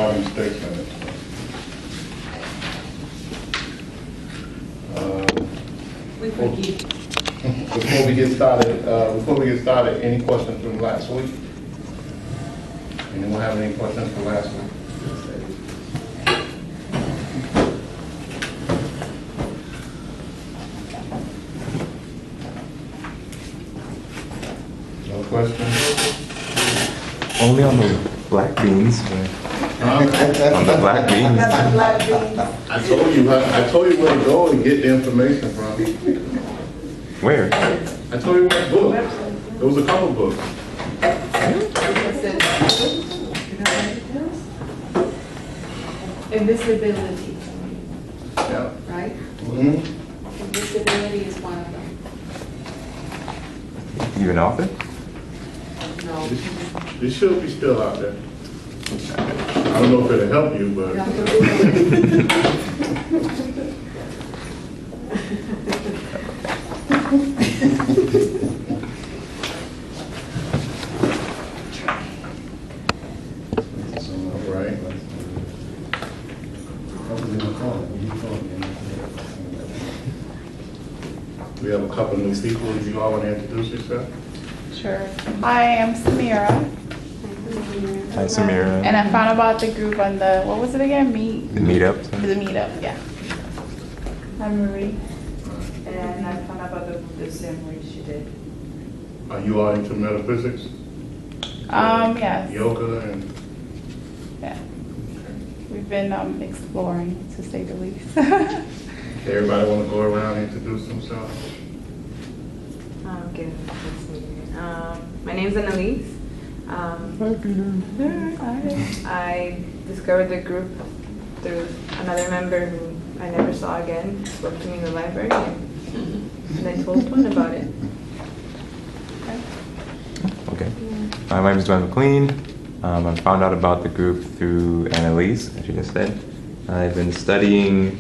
regarding state minutes. Before we get started, any questions from last week? Anyone have any questions from last week? No questions? Only on the black beans. On the black beans. I told you where to go and get the information from. Where? I told you what book. There was a couple books. Invisibility, Yeah. right? Mm-hmm. Invisibility is one of them. You an author? No. This should be still out there. I don't know if it'll help you, but. All right. We have a couple new people. Do you all want to introduce yourself? Sure. Hi, I'm Samira. Hi, Samira. And I found about the group on the, what was it again? The meetup. The meetup, yeah. I'm Marie. And I found out about the same way she did. Are you all into metaphysics? Yes. Yoga and. Yeah. We've been exploring, to say the least. Everybody want to go around and introduce themselves? Okay. My name is Annalise. I discovered the group through another member who I never saw again. Spoke to me in the library, and I told Twin about it. Okay. My name is John McLean. I found out about the group through Annalise, as you just said. I've been studying,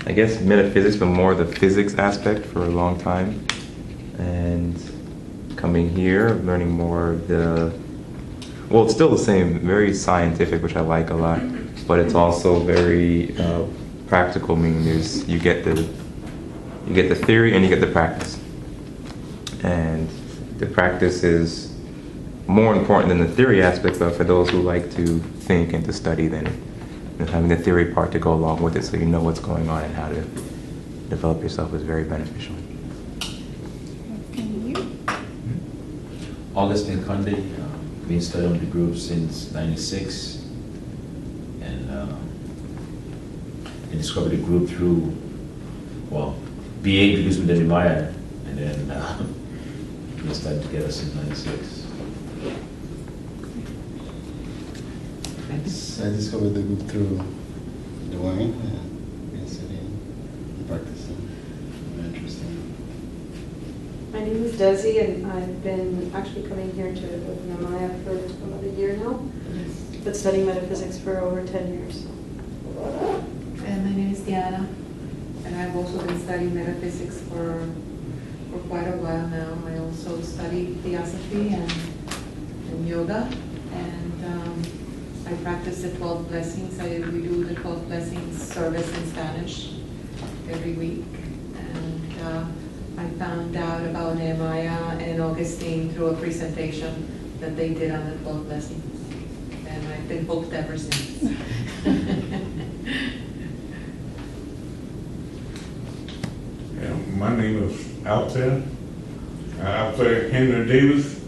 I guess, metaphysics, but more the physics aspect for a long time. And coming here, learning more of well, it's still the same, very scientific, which I like a lot, but it's also very practical, meaning you get the theory and you get the practice. And the practice is more important than the theory aspect, but for those who like to think and to study, then having the theory part to go along with it so you know what's going on and how to develop yourself is very beneficial. Augustine Conde, been studying the group since '96, and I discovered the group through, BA introduced me to Nehemiah, and then we started together since '96. I discovered the group through Dwayne, and been studying and practicing. Very interesting. My name is Desi, and I've been actually coming here to Nehemiah for about a year now, but studying metaphysics for over 10 years. And my name is Diana, and I've also been studying metaphysics for quite a while now. I also study theosophy and yoga, and I practice the 12 blessings. We do the 12 blessings service in Spanish every week, and I found out about Nehemiah and Augustine through a presentation that they did on the 12 blessings, and I've been hooked ever since. Yeah, my name is Altair. Altair Henry Davis,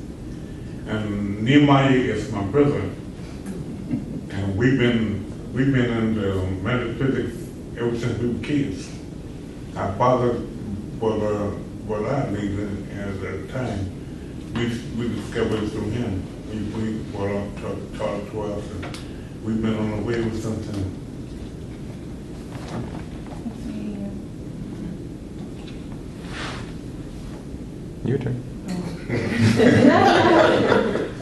and Nehemiah is my brother. And we've been into metaphysics ever since we were kids. Our father was our leader at the time. We discovered it through him. We brought up taught it to us, and we've been on the way with some time. Your turn.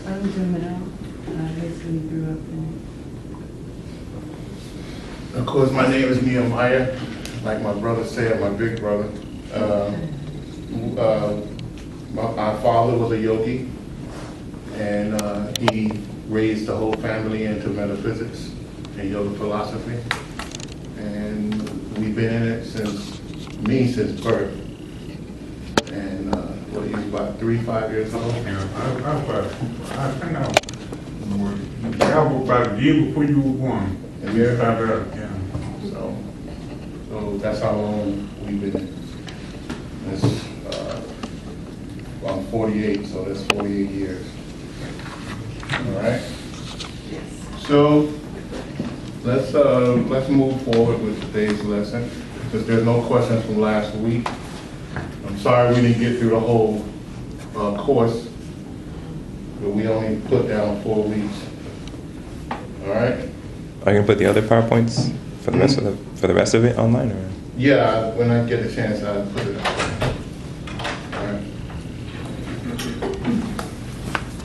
I'm Jimena. I basically grew up in. Of course, my name is Nehemiah. Like my brother said, my big brother. Our father was a yogi, and he raised the whole family into metaphysics and yoga philosophy. And we've been in it since birth. And what, he's about 5 years old? Yeah, I think I was about a year before you were born. A year? Yeah. So that's how long we've been in it. That's, well, I'm 48, so that's 48 years. All right? So let's move forward with today's lesson, because there's no questions from last week. I'm sorry we didn't get through the whole course, but we only put down 4 weeks. All right? Are you gonna put the other PowerPoints for the rest of it online, or? Yeah, when I get a chance, I'll put it up. All right.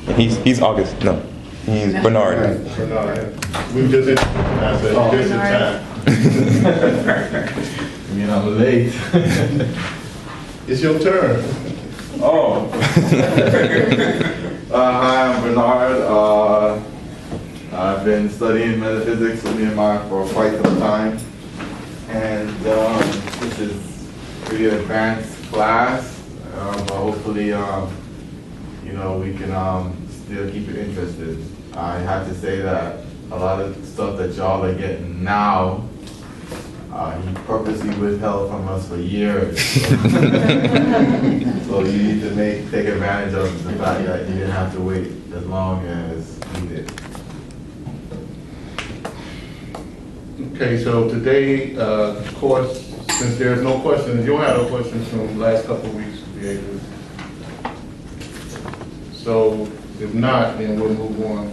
And he's August. No, he's Bernard. Right, Bernard. We just in, I said, just in time. I mean, I'm late. It's your turn. Oh. Hi, I'm Bernard. I've been studying metaphysics with Nehemiah for quite some time. And this is a pretty advanced class, but hopefully, you know, we can still keep it interested. I have to say that a lot of stuff that y'all are getting now, he purposely withheld from us for years. So you need to take advantage of the fact that you didn't have to wait as long as he did. Okay, so today, of course, since there's no questions, you'll have no questions from the last couple of weeks to be able to. So if not, then we'll move on.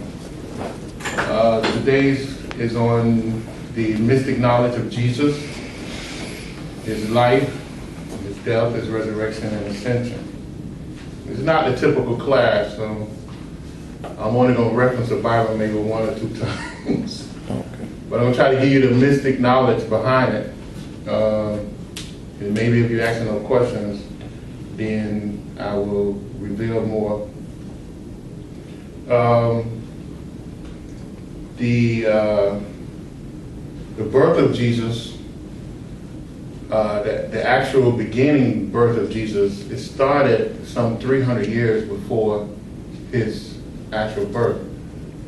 Today's is on the mystic knowledge of Jesus, his life, his death, his resurrection, and ascension. It's not the typical class, so I'm only going to reference the Bible maybe 1 or 2 times. Okay. But I'm going to try to give you the mystic knowledge behind it. And maybe if you ask no questions, then I will reveal more. The birth of Jesus, the actual beginning birth of Jesus, it started some 300 years before his actual birth,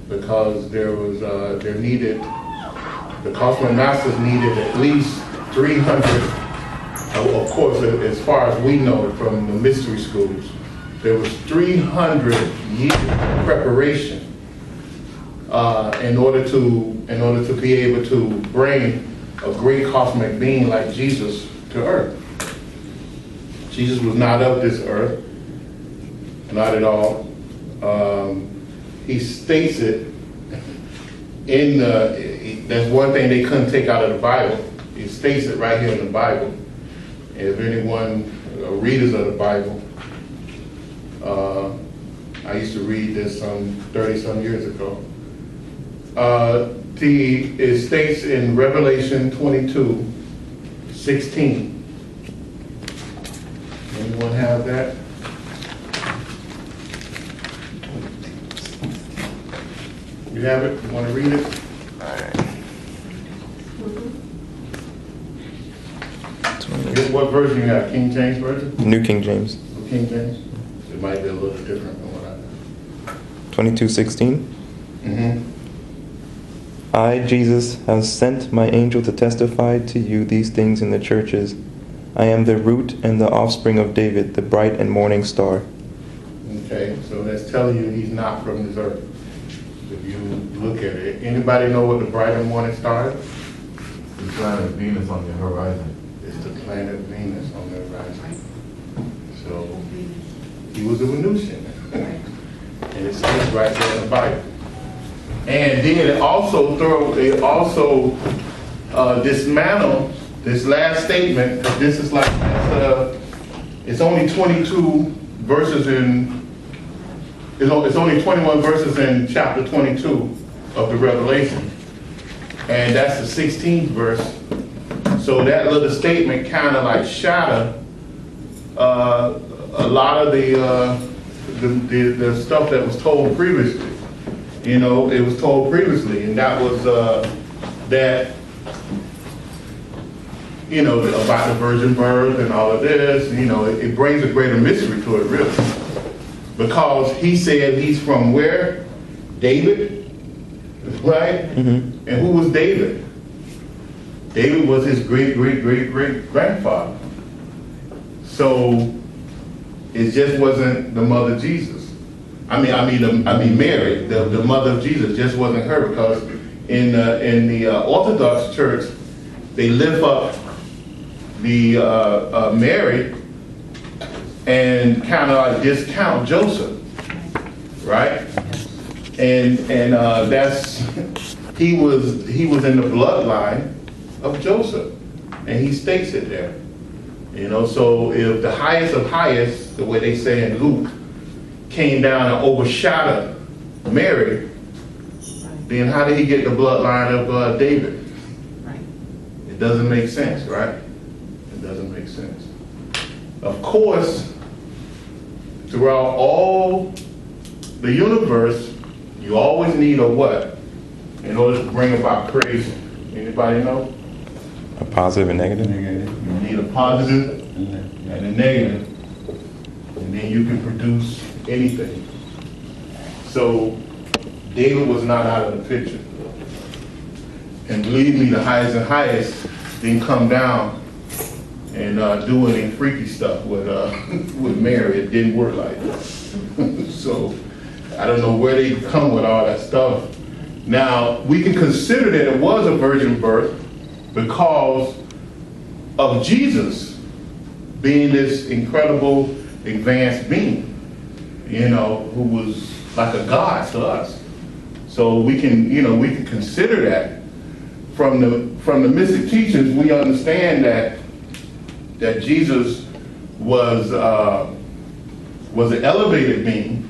because the Cosmic Masters needed at least 300, of course, as far as we know it from the mystery schools, there was 300 years of preparation in order to be able to bring a great cosmic being like Jesus to earth. Jesus was not of this earth, not at all. He states it in that's one thing they couldn't take out of the Bible. He states it right here in the Bible. If anyone readers of the Bible, I used to read this some 30-some years ago. It states in Revelation 22:16. Anyone have that? You have it? You want to read it? What version you got? King James version? New King James. King James? It might be a little different than what I have. 22:16. Mm-hmm. I, Jesus, have sent my angel to testify to you these things in the churches. I am the root and the offspring of David, the bright and morning star. Okay, so that's telling you he's not from this earth. If you look at it. Anybody know what the bright and morning star is? The planet Venus on the horizon. It's the planet Venus on the horizon. So he was a Venusian. And it says right there in the Bible. And then it also dismantle this last statement, because this is like, it's only 22 verses it's only 21 verses in chapter 22 of the Revelation. And that's the 16th verse. So that little statement kind of like shatter a lot of the stuff that was told previously. You know, it was told previously, and that was that, you know, about the virgin birth and all of this. You know, it brings a greater mystery to it, really, because he said he's from where? David, right? And who was David? David was his great-great-great-great-grandfather. So it just wasn't the mother of Jesus. I mean Mary, the mother of Jesus, just wasn't her, because in the Orthodox Church, they lift up the Mary and kind of like discount Joseph, right? And that's he was in the bloodline of Joseph, and he states it there. You know, so if the highest of highest, the way they say in Luke, came down and overshadowed Mary, then how did he get the bloodline of David? Right. It doesn't make sense, right? It doesn't make sense. Of course, throughout all the universe, you always need a what in order to bring about creation? Anybody know? A positive and negative? You need a positive and a negative, and then you can produce anything. So David was not out of the picture. And believe me, the highest and highest didn't come down and do any freaky stuff with Mary. It didn't work like that. So I don't know where they come with all that stuff. Now, we can consider that it was a virgin birth because of Jesus being this incredible advanced being, you know, who was like a god to us. So we can consider that. From the mystic teachings, we understand that Jesus was an elevated being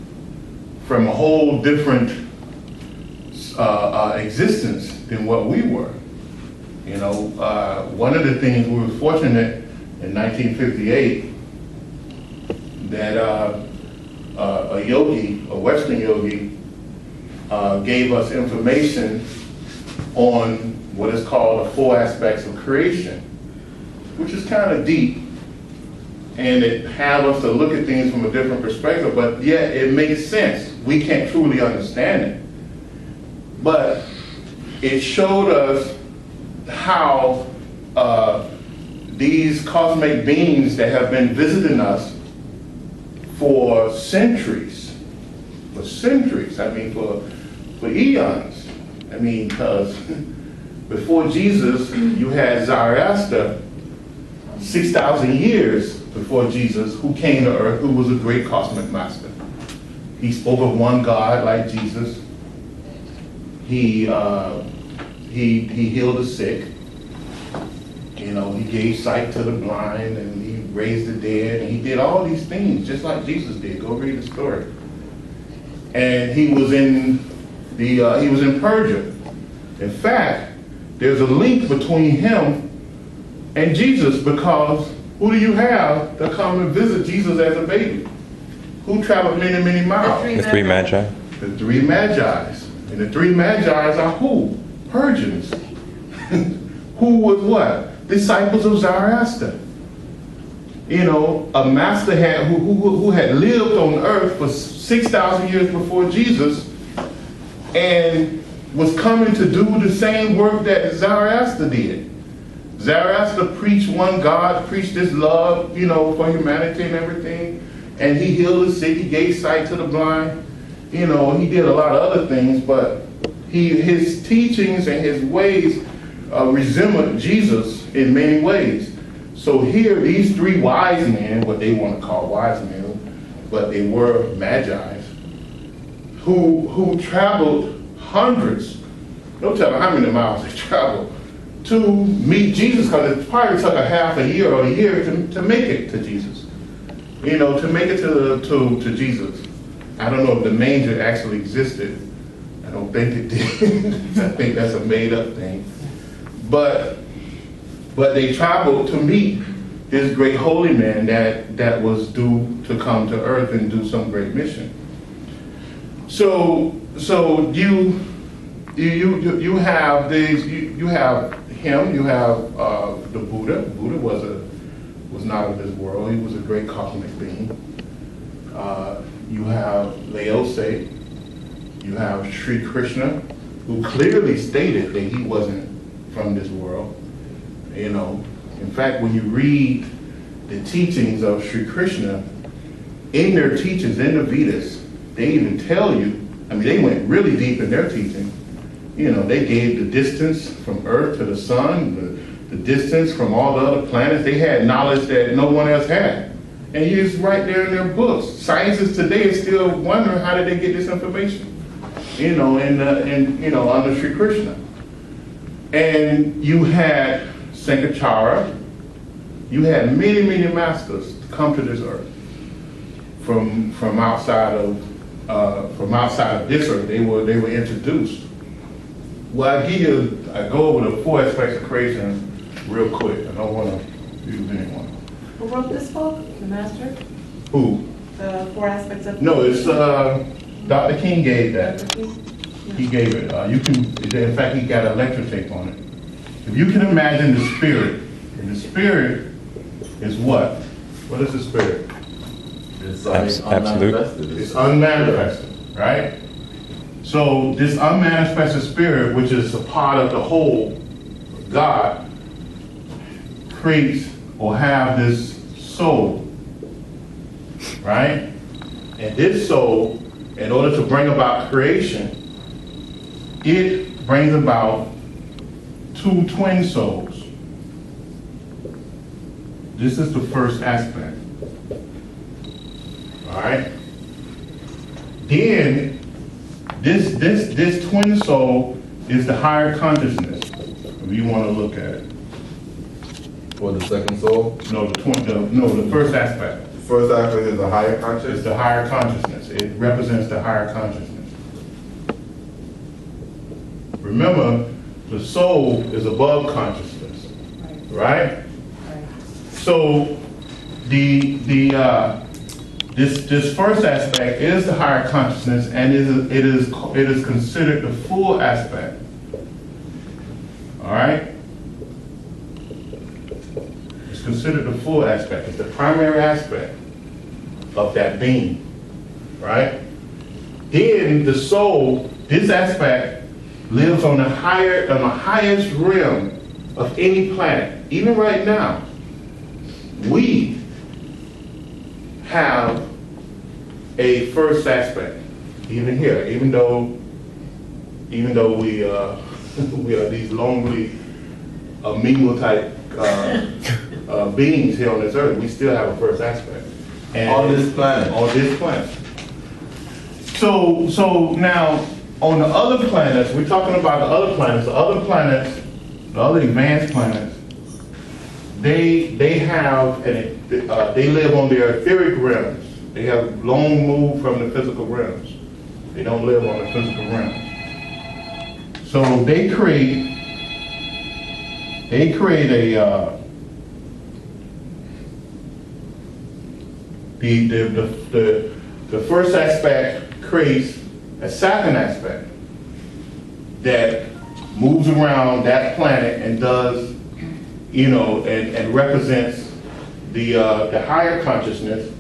from a whole different existence than what we were. You know, one of the things we were fortunate in 1958 that a yogi, a Western yogi, gave us information on what is called the 4 aspects of creation, which is kind of deep, and it had us to look at things from a different perspective, but yet it makes sense. We can't truly understand it. But it showed us how these cosmic beings that have been visiting us for centuries, I mean, for eons. I mean, because before Jesus, you had Zoroaster, 6,000 years before Jesus, who came to earth, who was a great cosmic master. He spoke of one God like Jesus. He healed the sick. You know, he gave sight to the blind, and he raised the dead, and he did all these things just like Jesus did. Go read the story. And he was in Persia. In fact, there's a link between him and Jesus, because who do you have to come and visit Jesus as a baby? Who traveled many, many miles? The 3 magi. The 3 magi's. And the 3 magi's are who? Persians. Who was what? Disciples of Zoroaster. You know, a master who had lived on earth for 6,000 years before Jesus and was coming to do the same work that Zoroaster did. Zoroaster preached one God, preached this love, you know, for humanity and everything. And he healed the sick, he gave sight to the blind. You know, he did a lot of other things, but his teachings and his ways resembled Jesus in many ways. So here, these 3 wise men, what they want to call wise men, but they were magi's, who traveled hundreds, don't tell me how many miles they traveled, to meet Jesus, because it probably took a half a year or a year to make it to Jesus. You know, to make it to Jesus. I don't know if the manger actually existed. I don't think it did. I think that's a made-up thing. But they traveled to meet this great holy man that was due to come to earth and do some great mission. So so you have these, you have him, you have the Buddha. Buddha was not of this world. He was a great cosmic being. You have Laose. You have Sri Krishna, who clearly stated that he wasn't from this world. You know, in fact, when you read the teachings of Sri Krishna, in their teachings, in the Vedas, they even tell you, I mean, they went really deep in their teaching. You know, they gave the distance from Earth to the sun, the distance from all the other planets. They had knowledge that no one else had. And it's right there in their books. Scientists today are still wondering how did they get this information, you know, and you know, under Sri Krishna. And you had Sankarachara. You had many, many masters come to this earth from outside of this earth. They were introduced. Well, I go over the 4 aspects of creation real quick. I don't want to lose anyone. Who wrote this book? The master? Who? The 4 aspects of... No, it's Dr. King gave that. Dr. King? Yeah. He gave it. You can. In fact, he got a lecture tape on it. If you can imagine the spirit, and the spirit is what? What is the spirit? It's like Absolute. unmanifested. It's unmanifested, right? So this unmanifested spirit, which is a part of the whole God, creates or have this soul, right? And this soul, in order to bring about creation, it brings about 2 twin souls. This is the first aspect. All right? Then, this twin soul is the higher consciousness, if you want to look at it. For the second soul? No, the first aspect. The first aspect is a higher It's conscious. the higher consciousness. It represents the higher consciousness. Remember, the soul is above consciousness, right? So this first aspect is the higher consciousness, and it is considered the full aspect. All right? It's considered the full aspect. It's the primary aspect of that being, right? Then the soul, this aspect, lives on the highest realm of any planet. Even right now, we have a first aspect. Even here, even though we we are these lonely, mingle type beings here on this earth, we still have a first aspect. And On this planet. On this planet. So now, on the other planets, we're talking about the other planets, the other advanced planets, they have, they live on their etheric realms. They have long moved from the physical realms. They don't live on the physical realms. So they create the first aspect creates a second aspect that moves around that planet and does, you know, and represents the higher consciousness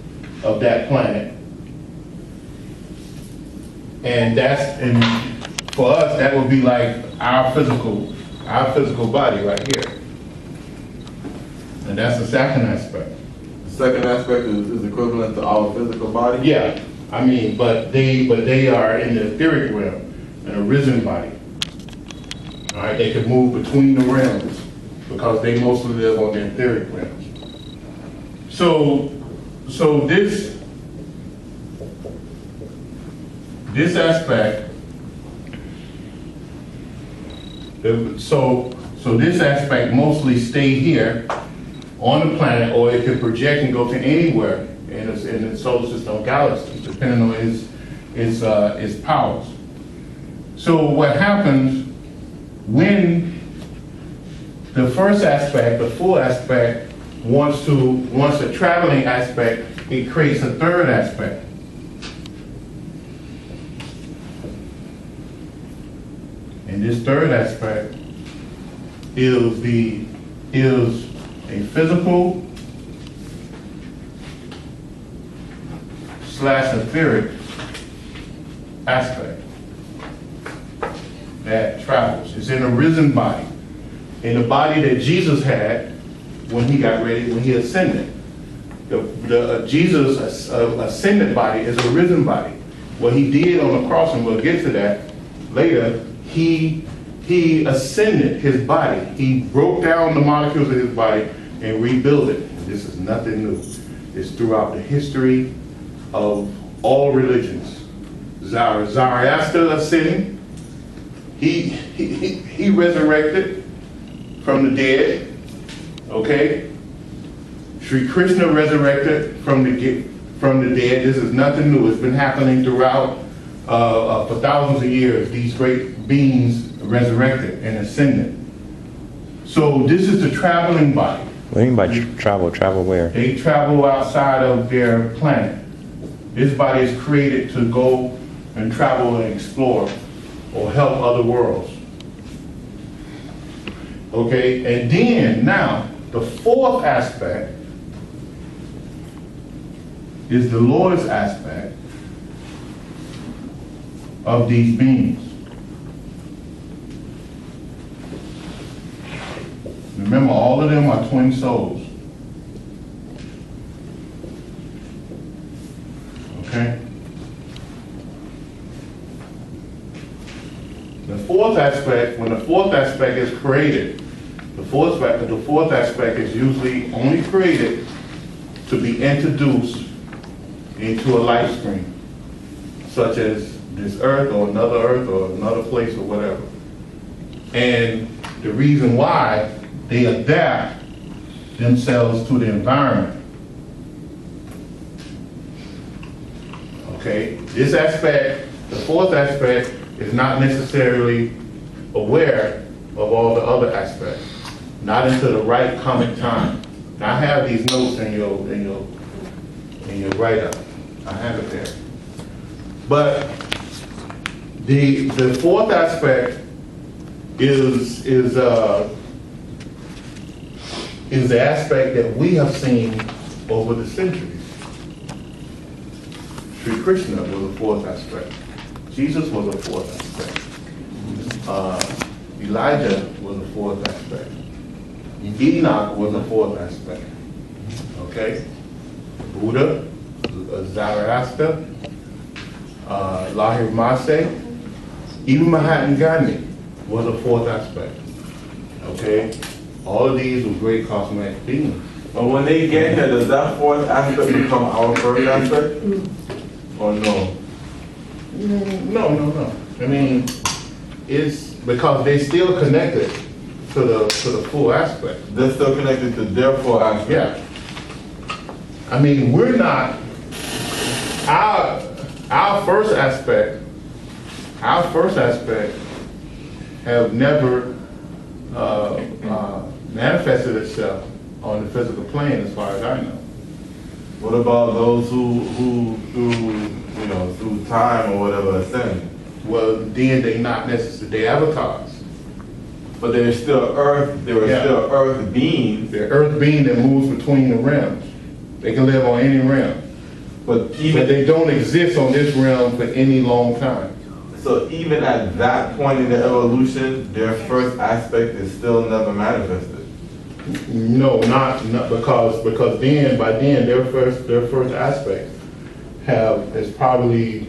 of that planet. And for us, that would be like our physical body right here. And that's the second aspect. The second aspect is equivalent to our physical body? Yeah, I mean, but they are in the etheric realm, an arisen body. All right, they can move between the realms because they mostly live on the etheric realms. So this aspect, so this aspect mostly stay here on the planet, or it can project and go to anywhere in the solar system galaxy, depending on its powers. So what happens when the first aspect, the full aspect, wants a traveling aspect, it creates a third aspect. And this third aspect is a physical / etheric aspect that travels. It's in a risen body, in the body that Jesus had when he got ready, when he ascended. Jesus' ascended body is a risen body. What he did on the cross, and we'll get to that later, he ascended his body. He broke down the molecules of his body and rebuilt it. This is nothing new. It's throughout the history of all religions. Zoroaster ascended. He resurrected from the dead. Okay? Sri Krishna resurrected from the dead. This is nothing new. It's been happening throughout for thousands of years. These great beings resurrected and ascended. So this is the traveling body. What do you mean by travel? Travel where? They travel outside of their planet. This body is created to go and travel and explore or help other worlds. Okay, and then now the fourth aspect is the Lord's aspect of these beings. Remember, all of them are twin souls. Okay? The fourth aspect, when the fourth aspect is created, the fourth aspect is usually only created to be introduced into a life stream, such as this earth or another place or whatever. And the reason why they adapt themselves to the environment. Okay, this aspect, the fourth aspect, is not necessarily aware of all the other aspects, not until the right comic time. Now, I have these notes in your write-up. I have it there. But the fourth aspect is the aspect that we have seen over the centuries. Sri Krishna was a fourth aspect. Jesus was a fourth aspect. Elijah was a fourth aspect. Enoch was a fourth aspect. Okay? Buddha, Zoroaster, Lahir Maseh, even Mahatma Gandhi was a fourth aspect. Okay? All of these were great cosmic beings. But when they get here, does that fourth aspect become our first aspect? Or no? No. I mean, it's because they're still connected to the full aspect. They're still connected to their full aspect. Yeah. I mean, we're not, our first aspect have never manifested itself on the physical plane as far as I know. What about those who through time or whatever ascend? Well, then they not necessarily, they avatars. But they're still Earth, still Earth beings. They're Earth being that moves between the realms. They can live on any realm. But they don't exist on this realm for any long time. So even at that point in the evolution, their first aspect is still never manifested. No, not because then by then their first aspect has probably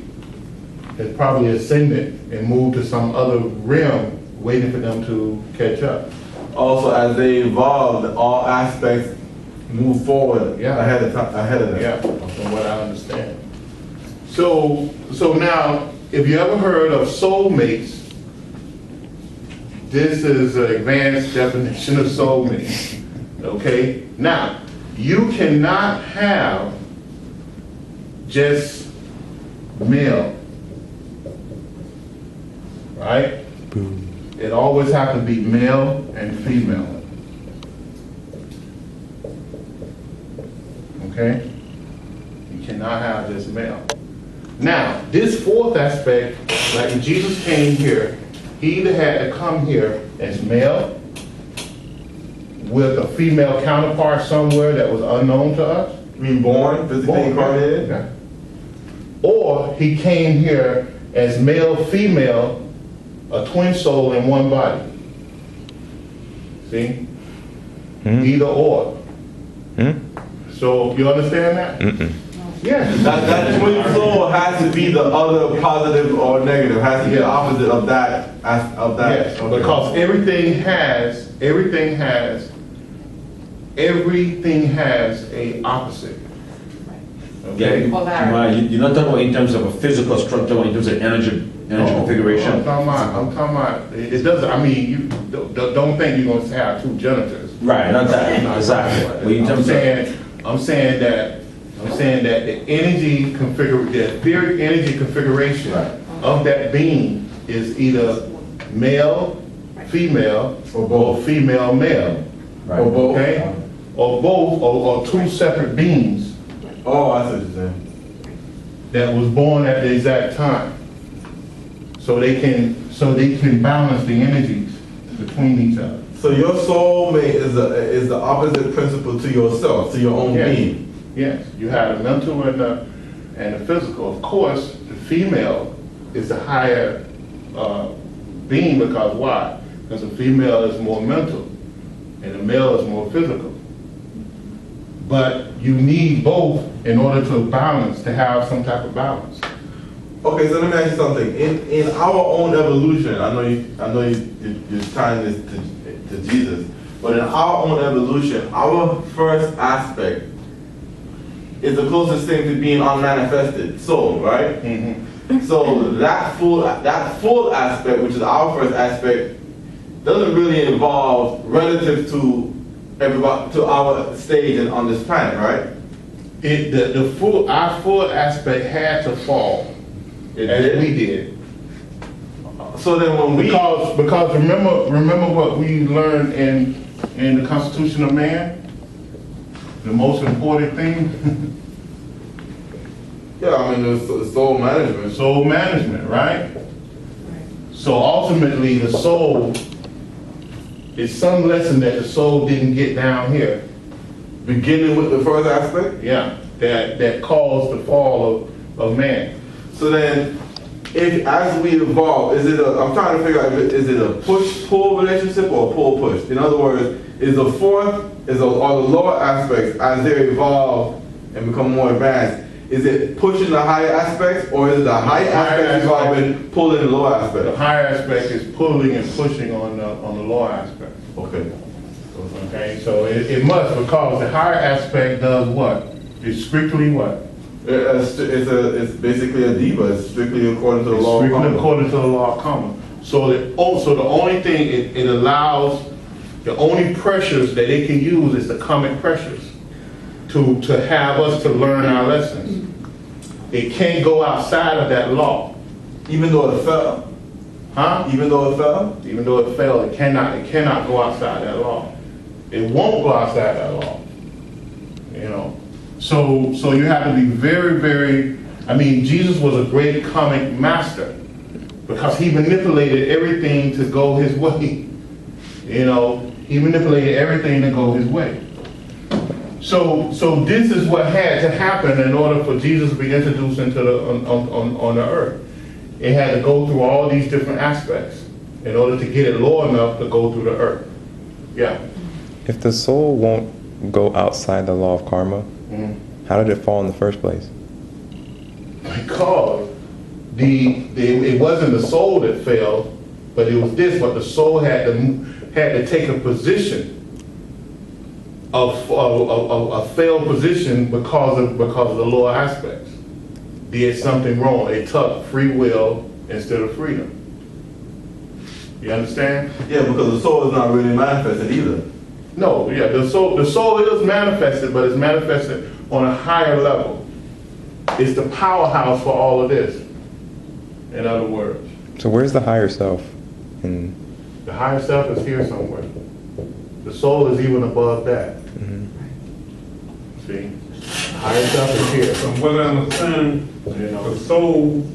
ascended and moved to some other realm, waiting for them to catch up. Also, as they evolve, all aspects move forward ahead of them. Yeah, from what I understand. So now, if you ever heard of soulmates, this is an advanced definition of soulmates. Okay? Now, you cannot have just male. Right? It always has to be male and female. Okay? You cannot have just male. Now, this fourth aspect, like when Jesus came here, He either had to come here as male with a female counterpart somewhere that was unknown to us. You mean born, physically incarnated? Yeah. Or he came here as male, female, a twin soul in one body. See? Either or. So you understand that? Yeah. That twin soul has to be the other positive or negative, has to be the opposite of that. Yes, Okay. because everything has a opposite. Okay? You're not talking about in terms of a physical structure, but in terms of energy configuration? I'm talking about, it doesn't, I mean, you don't think you're gonna have two genitors. Right, not that, exactly. But in terms of, I'm saying that the energy very energy configuration of that being is either male, female, or female, male. Right. Or both. Okay? Or both, or two separate beings Oh, I see what you're saying. that was born at the exact time. So they can balance the energies between each other. So your soulmate is the opposite principle to yourself, to your own Yes. being. Yes, you have the mental and the physical. Of course, the female is the higher being, because why? Because the female is more mental and the male is more physical. But you need both in order to balance, to have some type of balance. Okay, so let me ask you something. In our own evolution, I know you're tying this to Jesus, but in our own evolution, our first aspect is the closest thing to being unmanifested soul, right? So that full aspect, which is our first aspect, doesn't really involve relative to everybody, to our stage and on this planet, right? Our full aspect had to fall as we did. So then when we Because remember what we learned in the Constitution of Man? The most important thing? yeah, I mean the soul management. Soul management, right? So ultimately, the soul is some lesson that the soul didn't get down here. Beginning with the first aspect? Yeah, that caused the fall of man. So then, if as we evolve, I'm trying to figure out, is it a push-pull relationship or a pull-push? In other words, are the lower aspects, as they evolve and become more advanced, is it pushing the higher aspects, or is it the higher aspects evolving, pulling the lower The aspects? higher aspect is pulling and pushing on the lower aspect. Okay. Okay, so it must, because the higher aspect does what? It's strictly what? It's basically a diva. It's strictly according to the law of Strictly karma. according to the law of karma. So the only thing it allows, the only pressures that it can use is the karmic pressures to have us to learn our lessons. It can't go outside of that law. Even though it fell? Huh? Even though it fell? Even though it failed, it cannot go outside that law. It won't go outside that law. You know. So you have to be very, very, I mean, Jesus was a great karmic master because he manipulated everything to go his way. You know, he manipulated everything to go his way. So this is what had to happen in order for Jesus to be introduced into on the earth. It had to go through all these different aspects in order to get it low enough to go through the earth. Yeah. If the soul won't go outside the law of karma, how did it fall in the first place? Because it wasn't the soul that fell, but it was this. But the soul had to take a position of a failed position because of the lower aspects. Did something wrong. It took free will instead of freedom. You understand? Yeah, because the soul is not really manifested either. No, yeah, the soul is manifested, but it's manifested on a higher level. It's the powerhouse for all of this, in other words. So where's the higher self? The higher self is here somewhere. The soul is even above that. See? The higher self is here. From what I understand, the soul,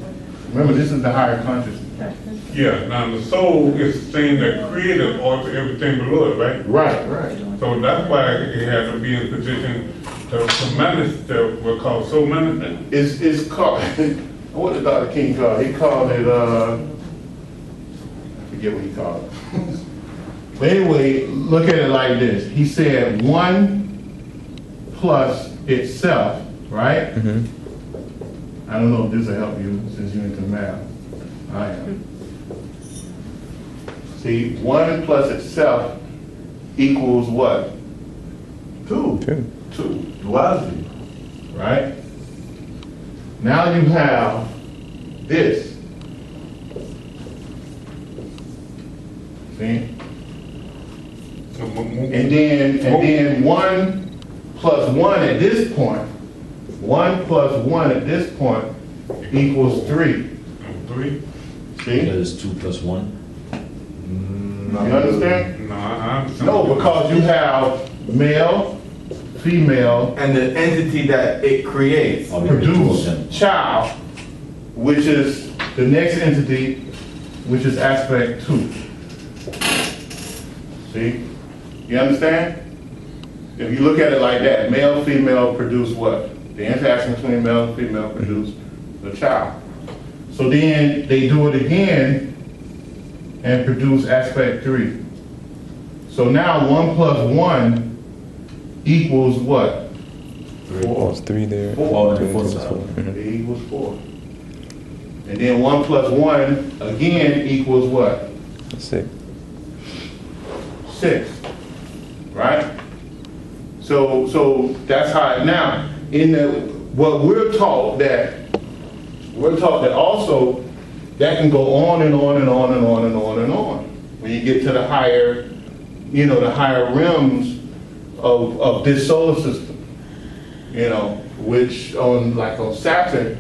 Remember, this is the higher consciousness. Yeah, now the soul is the thing that created all everything below it, right? Right. So that's why it has to be in position to manage the, what's called soul management. It's called, what did Dr. King call it? He called it, I forget what he called it. But anyway, look at it like this. He said 1 plus itself, right? I don't know if this will help you since you're into math. I am. See, 1 plus itself equals what? 2. 2. Duality. Right? Now you have this. See? And then 1 plus 1 at this point, 1 plus 1 at this point equals 3. 3? See? Because it's 2 plus 1. You understand? No, I understand. No, because you have male, female, And the entity that it creates. Or maybe 2 of produce them. child, which is the next entity, which is aspect 2. See? You understand? If you look at it like that, male, female produce what? The interaction between male and female produce the child. So then they do it again and produce aspect 3. So now 1 plus 1 equals what? 4. It's 3 there. 4. On the fourth Two, side. four. It equals 4. And then 1 plus 1 again equals what? 6. 6. Right? So that's how now in what we're taught that also that can go on and on and on and on and on and on. When you get to the higher, the higher realms of this solar system, which on Saturn,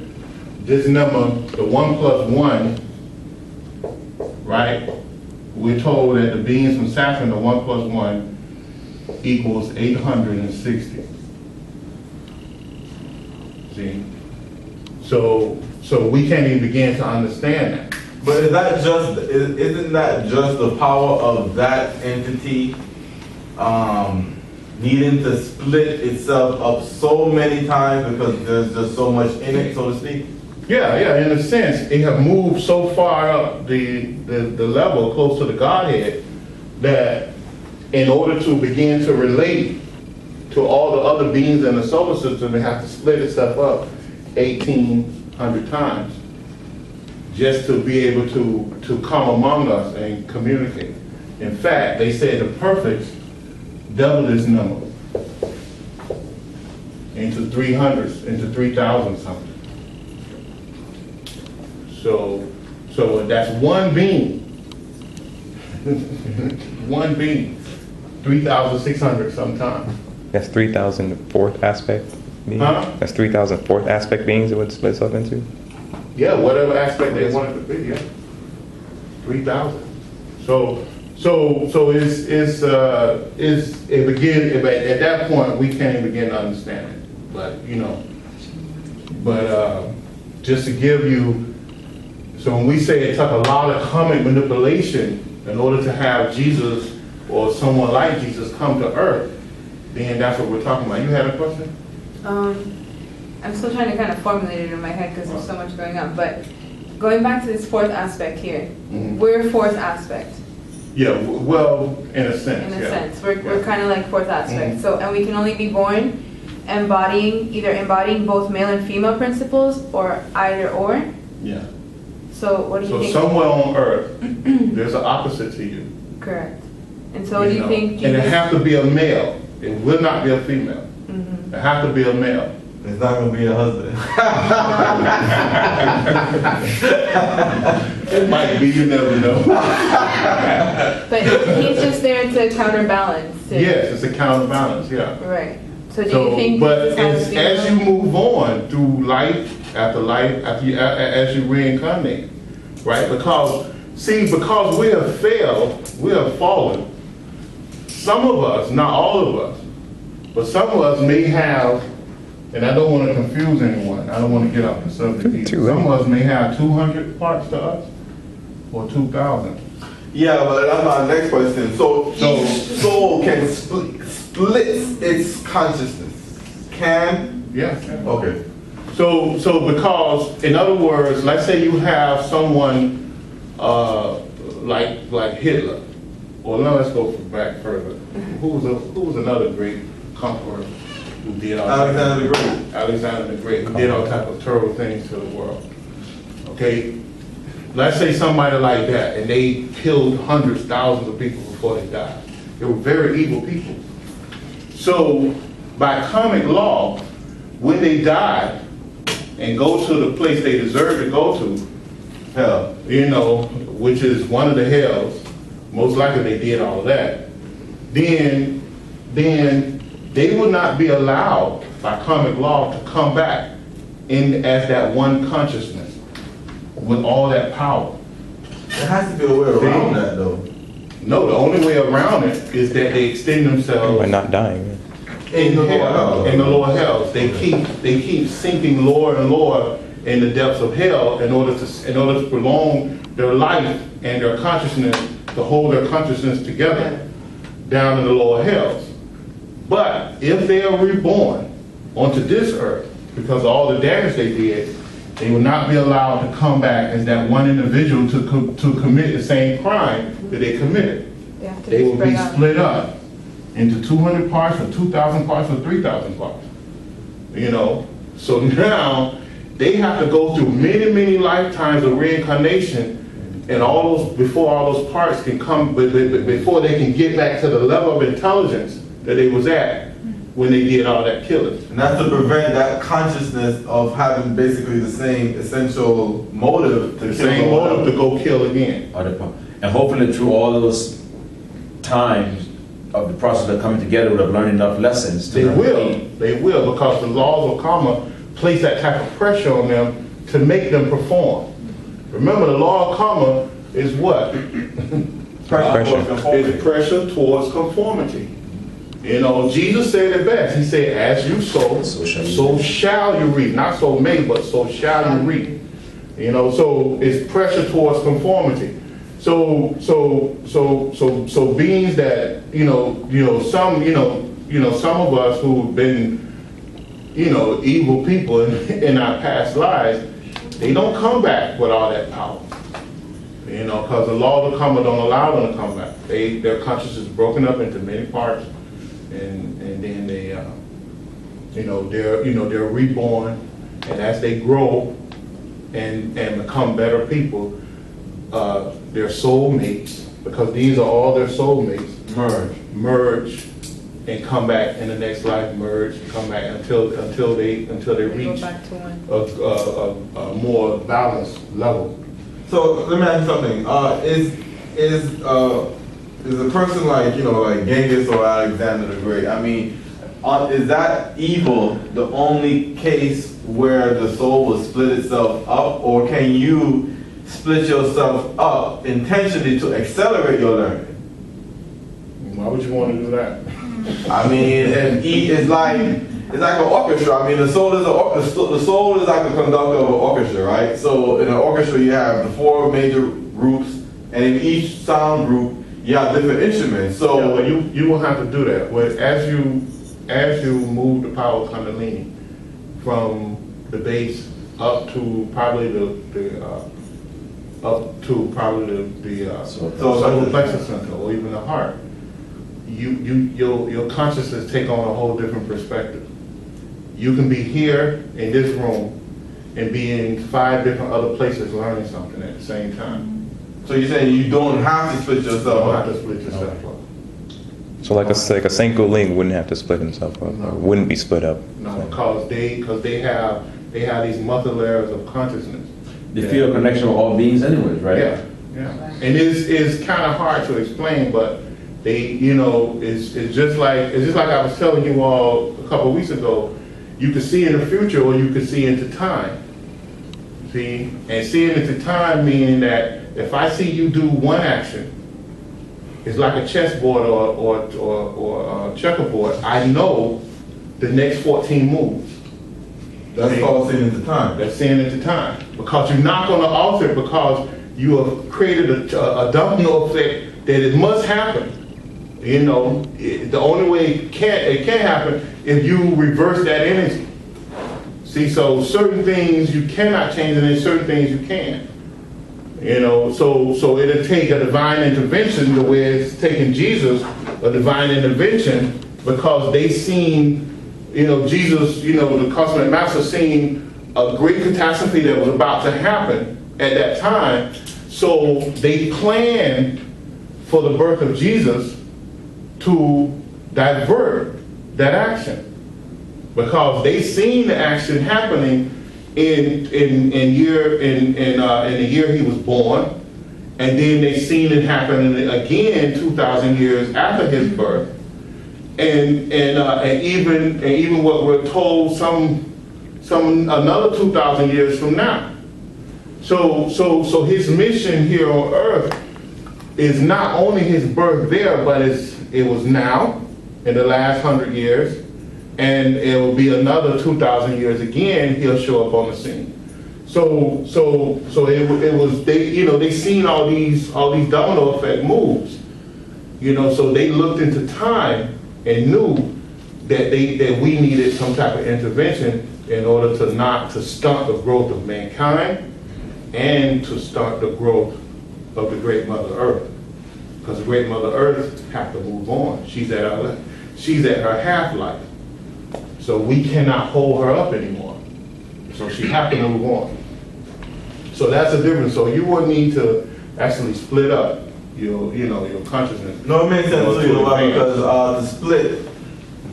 this number, the 1 plus 1, right? We're told that the beings from Saturn, the 1 plus 1 equals 860. See? So we can't even begin to understand that. But isn't that just the power of that entity needing to split itself up so many times because there's just so much in it, so to speak? Yeah, in a sense, it have moved so far up the level close to the Godhead that in order to begin to relate to all the other beings in the solar system, it has to split itself up 1,800 times just to be able to come among us and communicate. In fact, they say the perfects double this number into 300s, into 3,000 something. So that's one being. One being. 3,600 sometimes. That's 3,004th aspect being? Huh? That's 3,004th aspect beings it would split itself into? Yeah, whatever aspect they want it to be, yeah. 3,000. So it begin at that point we can't begin to understand it. But just to give you, so when we say it took a lot of common manipulation in order to have Jesus or someone like Jesus come to earth, then that's what we're talking about. You had a question? I'm still trying to kind of formulate it in my head because there's so much going on. But going back to this 4th aspect here, we're 4th aspect. Yeah, well, in a sense. In a sense, we're kind of like 4th aspect. So, and we can only be born embodying both male and female principles, or either or. Yeah. So what do you So think? somewhere on earth, there's an opposite to you. Correct. And so what do you think? And it has to be a male. It will not be a female. It has to be a male. It's not going to be a husband. It might be, you never know. But he's just there to counterbalance. Yes, it's a counterbalance, yeah. Right. So do you think? But Jesus has to be as you move on through life, as you reincarnate, right? Because we have failed, we have fallen. Some of us, not all of us, but some of us may have, and I don't want to confuse anyone, I don't want to get off the subject either. Some of us may have 200 parts to us, or 2,000. Yeah, but that's my next question. So each soul can split its consciousness. Can? Yeah. Okay. So because, in other words, let's say you have someone like Hitler, or no, let's go back further. Who was another great conqueror who did all Alexander the Great. Alexander the Great, who did all type of terrible things to the world. Okay, let's say somebody like that, and they killed hundreds, thousands of people before they died. They were very evil people. So by karmic law, when they died and go to the place they deserve to go to, hell, you know, which is one of the hells, most likely they did all of that, then they would not be allowed by karmic law to come back in as that one consciousness with all that power. There has to be a way around that, though. No, the only way around it is that they extend themselves By not dying. in hell, in the lower hells. They keep sinking lower and lower in the depths of hell in order to prolong their life and their consciousness, to hold their consciousness together down in the lower hells. But if they are reborn onto this earth, because of all the damage they did, they will not be allowed to come back as that one individual to commit the same crime that they committed. They will be split up into 200 parts or 2,000 parts or 3,000 parts. You know, so now they have to go through many, many lifetimes of reincarnation, and all those before all those parts can come, before they can get back to the level of intelligence that they was at when they did all that killing. And that's to prevent that consciousness of having basically the same essential motive to The same motive to go kill again. And hopefully through all those times of the process of coming together, would have learned enough lessons. They will, because the laws of karma place that type of pressure on them to make them perform. Remember, the law of karma is what? It's pressure towards conformity. You know, Jesus said it best. He said, as you sow, so shall you reap. Not so may, but so shall you reap. You know, so it's pressure towards conformity. So beings that, some of us who've been, evil people in our past lives, they don't come back with all that power. Because the law of karma don't allow them to come back. Their consciousness is broken up into many parts, and then they, they're reborn, and as they grow and become better people, their soulmates, because these are all their soulmates, merge, and come back in the next life, come back until they reach a more balanced level. So let me ask you something. Is a person like Genghis or Alexander the Great? I mean, is that evil the only case where the soul will split itself up, or can you split yourself up intentionally to accelerate your learning? Why would you want to do that? I mean, it's like an orchestra. I mean, the soul is like the conductor of an orchestra, right? So in an orchestra, you have the 4 major groups, and in each sound group, you have different instruments. So yeah, but you will have to do that. As you move the power of Kundalini from the base up to probably the solar plexus center, or even the heart, your consciousness take on a whole different perspective. You can be here in this room and be in 5 different other places learning something at the same time. So you're saying you don't have to split yourself up? You don't have to split yourself up. So like a Senko Ling wouldn't have to split himself up, or wouldn't be split up. No, because they have these mother layers of consciousness. They feel a connection with all beings anyways, right? Yeah. And it's kind of hard to explain, but it's just like I was telling you all a couple of weeks ago. You could see in the future, or you could see into time. See, and seeing into time meaning that if I see you do one action, it's like a chessboard or a checkerboard. I know the next 14 moves. That's called seeing into time. That's seeing into time, because you're not going to alter it, because you have created a domino effect that it must happen. You know, the only way it can happen if you reverse that energy. See, so certain things you cannot change, and then certain things you can. You know, so it'll take a divine intervention the way it's taking Jesus, a divine intervention, because they seen, you know, Jesus, you know, the cosmic master seen a great catastrophe that was about to happen at that time. So they planned for the birth of Jesus to divert that action, because they seen the action happening in the year he was born, and then they seen it happen again 2,000 years after his birth, and even what we're told some another 2,000 years from now. So his mission here on earth is not only his birth there, but it was now in the last 100 years, and it will be another 2,000 years again. He'll show up on the scene. So it was they seen all these domino effect moves, you know. So they looked into time and knew that we needed some type of intervention in order to stunt the growth of mankind and to start the growth of the Great Mother Earth, because the Great Mother Earth have to move on. She's at her half-life, so we cannot hold her up anymore. So she have to move on. So that's the difference. So you would need to actually split up your consciousness. No, it makes sense to you, because the split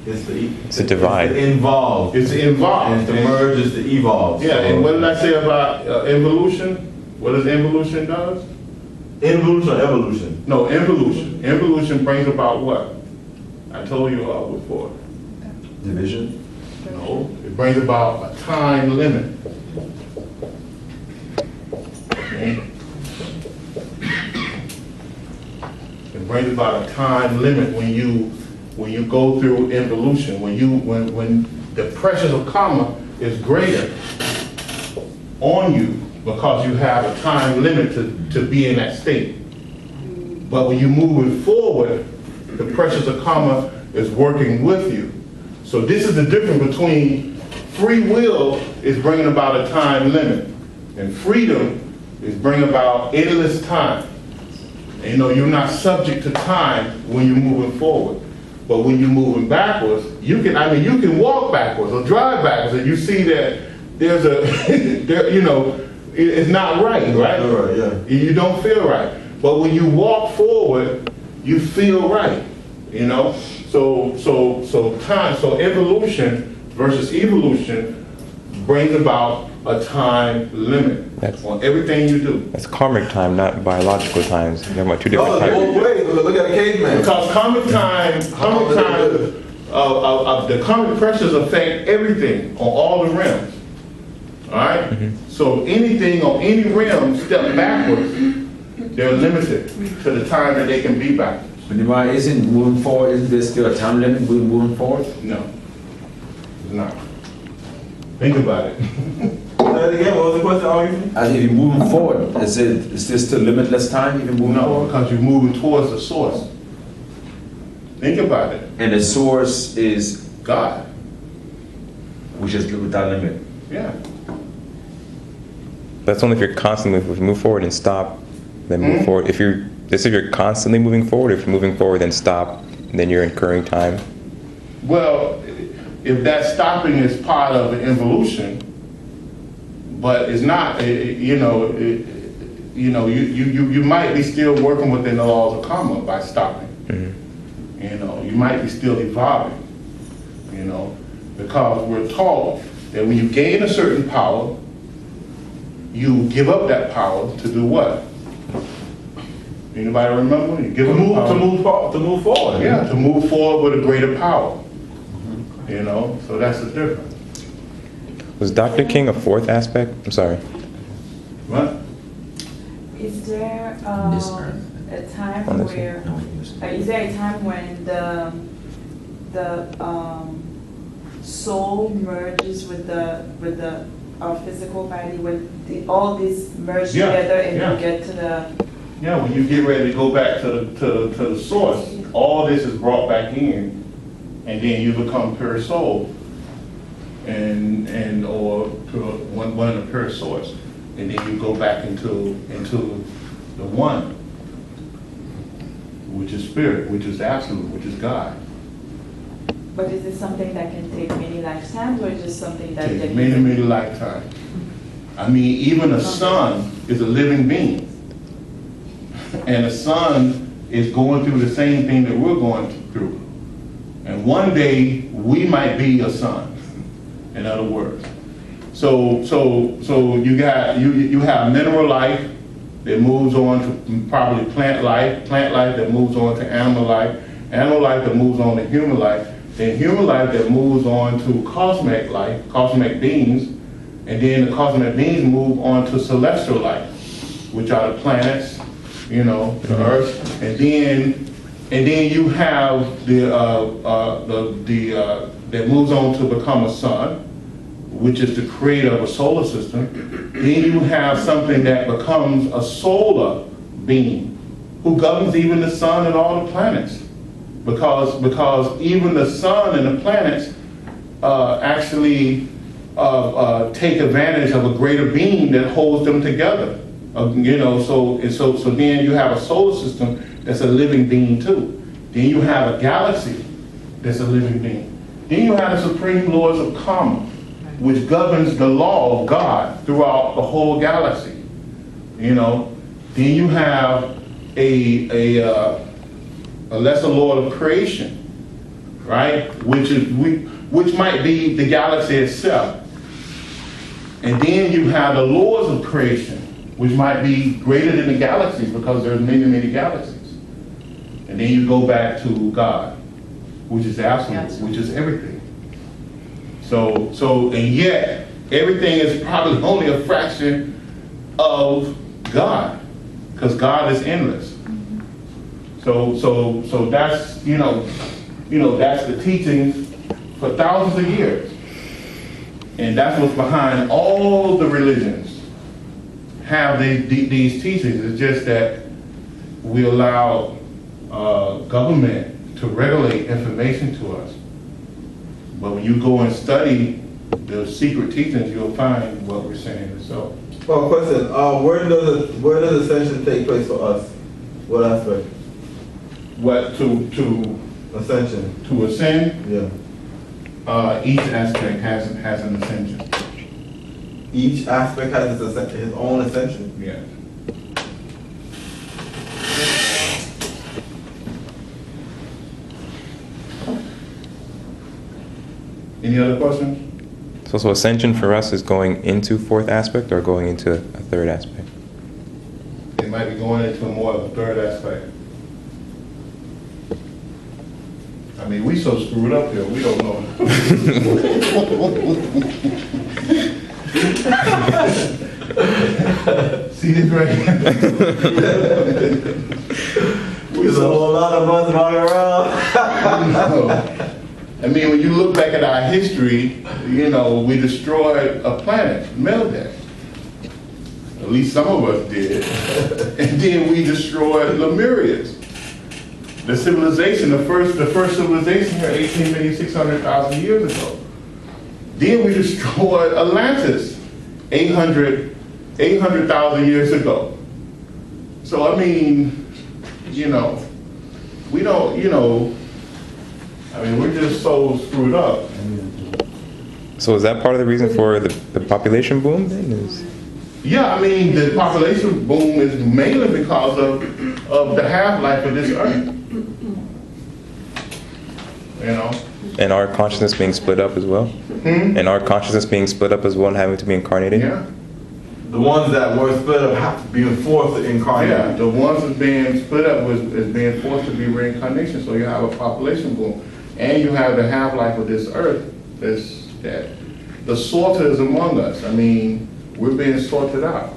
is It's a divide. It's involved. It's involved. And to merge is to evolve. Yeah, So- and what did I say about involution? What does involution does? Involution or evolution? No, involution. Involution brings about what? I told you before. Division? No, it brings about a time limit. Okay? It brings about a time limit when you go through involution, when the pressures of karma is greater on you, because you have a time limit to be in that state. But when you're moving forward, the pressures of karma is working with you. So this is the difference between free will is bringing about a time limit, and freedom is bringing about endless time. And, you know, you're not subject to time when you're moving forward. But when you're moving backwards, you can walk backwards or drive backwards, and you see that there's it's not right? Right, yeah. You don't feel right. But when you walk forward, you feel right, you know? So evolution versus evolution brings about a time limit on everything you do. That's karmic time, not biological times. You're talking about two different times. Wait, look at a caveman. Because karmic time, the karmic pressures affect everything on all the realms. All right? So anything on any realm step backwards, they're limited to the time that they can be backwards. But Nehemiah, isn't moving forward, isn't there still a time limit with moving forward? No, it's not. Think about it. Say that again, what was the question, Augustine? As if you're moving forward, is there still limitless time if you're moving No, forward? because you're moving towards the source. Think about it. And the source is, God. which is without limit. Yeah. That's only if you're constantly, if you move forward and stop, then move forward. If you're constantly moving forward, if you're moving forward then stop, then you're incurring time. Well, if that stopping is part of the evolution, but it's not, you might be still working within the laws of karma by stopping. You know, you might be still evolving, you know, because we're taught that when you gain a certain power, you give up that power to do what? Anybody remember? You give To up move forward. Yeah, to move forward with a greater power. You know, so that's the difference. Was Dr. King a fourth aspect? I'm sorry. What? Is there This earth. a time On this where, No, it was- is there a time when the soul merges with the our physical body when all these merge Yeah, together and yeah. we get to the, Yeah, when you get ready to go back to the source, all this is brought back in, and then you become pure soul, and or to one of the pure source, and then you go back into the one, which is spirit, which is absolute, which is God. but is it something that can take many lifetimes or is it just something that? Take many lifetimes. I mean, even a sun is a living being. And the sun is going through the same thing that we're going through. And one day we might be a sun, in other words. So you have mineral life that moves on to probably plant life that moves on to animal life that moves on to human life, then human life that moves on to cosmic life, cosmic beings, and then the cosmic beings move on to celestial life, which are the planets, the Earth, and then you have the that moves on to become a sun, which is the creator of a solar system. Then you have something that becomes a solar being who governs even the sun and all the planets, because even the sun and the planets actually take advantage of a greater being that holds them together. So then you have a solar system that's a living being too. Then you have a galaxy that's a living being. Then you have the supreme laws of karma, which governs the law of God throughout the whole galaxy. Then you have a lesser law of creation, right? Which might be the galaxy itself. And then you have the laws of creation, which might be greater than the galaxies because there's many galaxies. And then you go back to God, which is absolute, which is everything. So and yet everything is probably only a fraction of God, because God is endless. So that's that's the teaching for thousands of years. And that's what's behind all the religions have these teachings. It's just that we allow government to regulate information to us. But when you go and study the secret teachings, you'll find what we're saying is so. Well, question, where does ascension take place for us? What aspect? What to Ascension. To ascend? Yeah. Each aspect has an ascension. Each aspect has his own ascension? Yeah. Any other questions? So ascension for us is going into fourth aspect or going into a third aspect? It might be going into more of a third aspect. I mean, we so screwed up here, we don't know. See this right here? There's a whole lot of us running around. I mean, when you look back at our history, we destroyed a planet, Meldeck. At least some of us did. And then we destroyed Lemurians. The civilization, the first civilization here, 18,600,000 years ago. Then we destroyed Atlantis, 800,000 years ago. So I mean, we don't, we're just so screwed up. So is that part of the reason for the population boom then? Yeah, I mean, the population boom is mainly because of the half-life of this earth. And our consciousness being split up as well? And our consciousness being split up as well and having to be incarnated? Yeah. The ones that were split up have to be forced to incarnate. Yeah, the ones that's being split up is being forced to be reincarnation, so you have a population boom. And you have the half-life of this earth that the sorter is among us. I mean, we're being sorted out,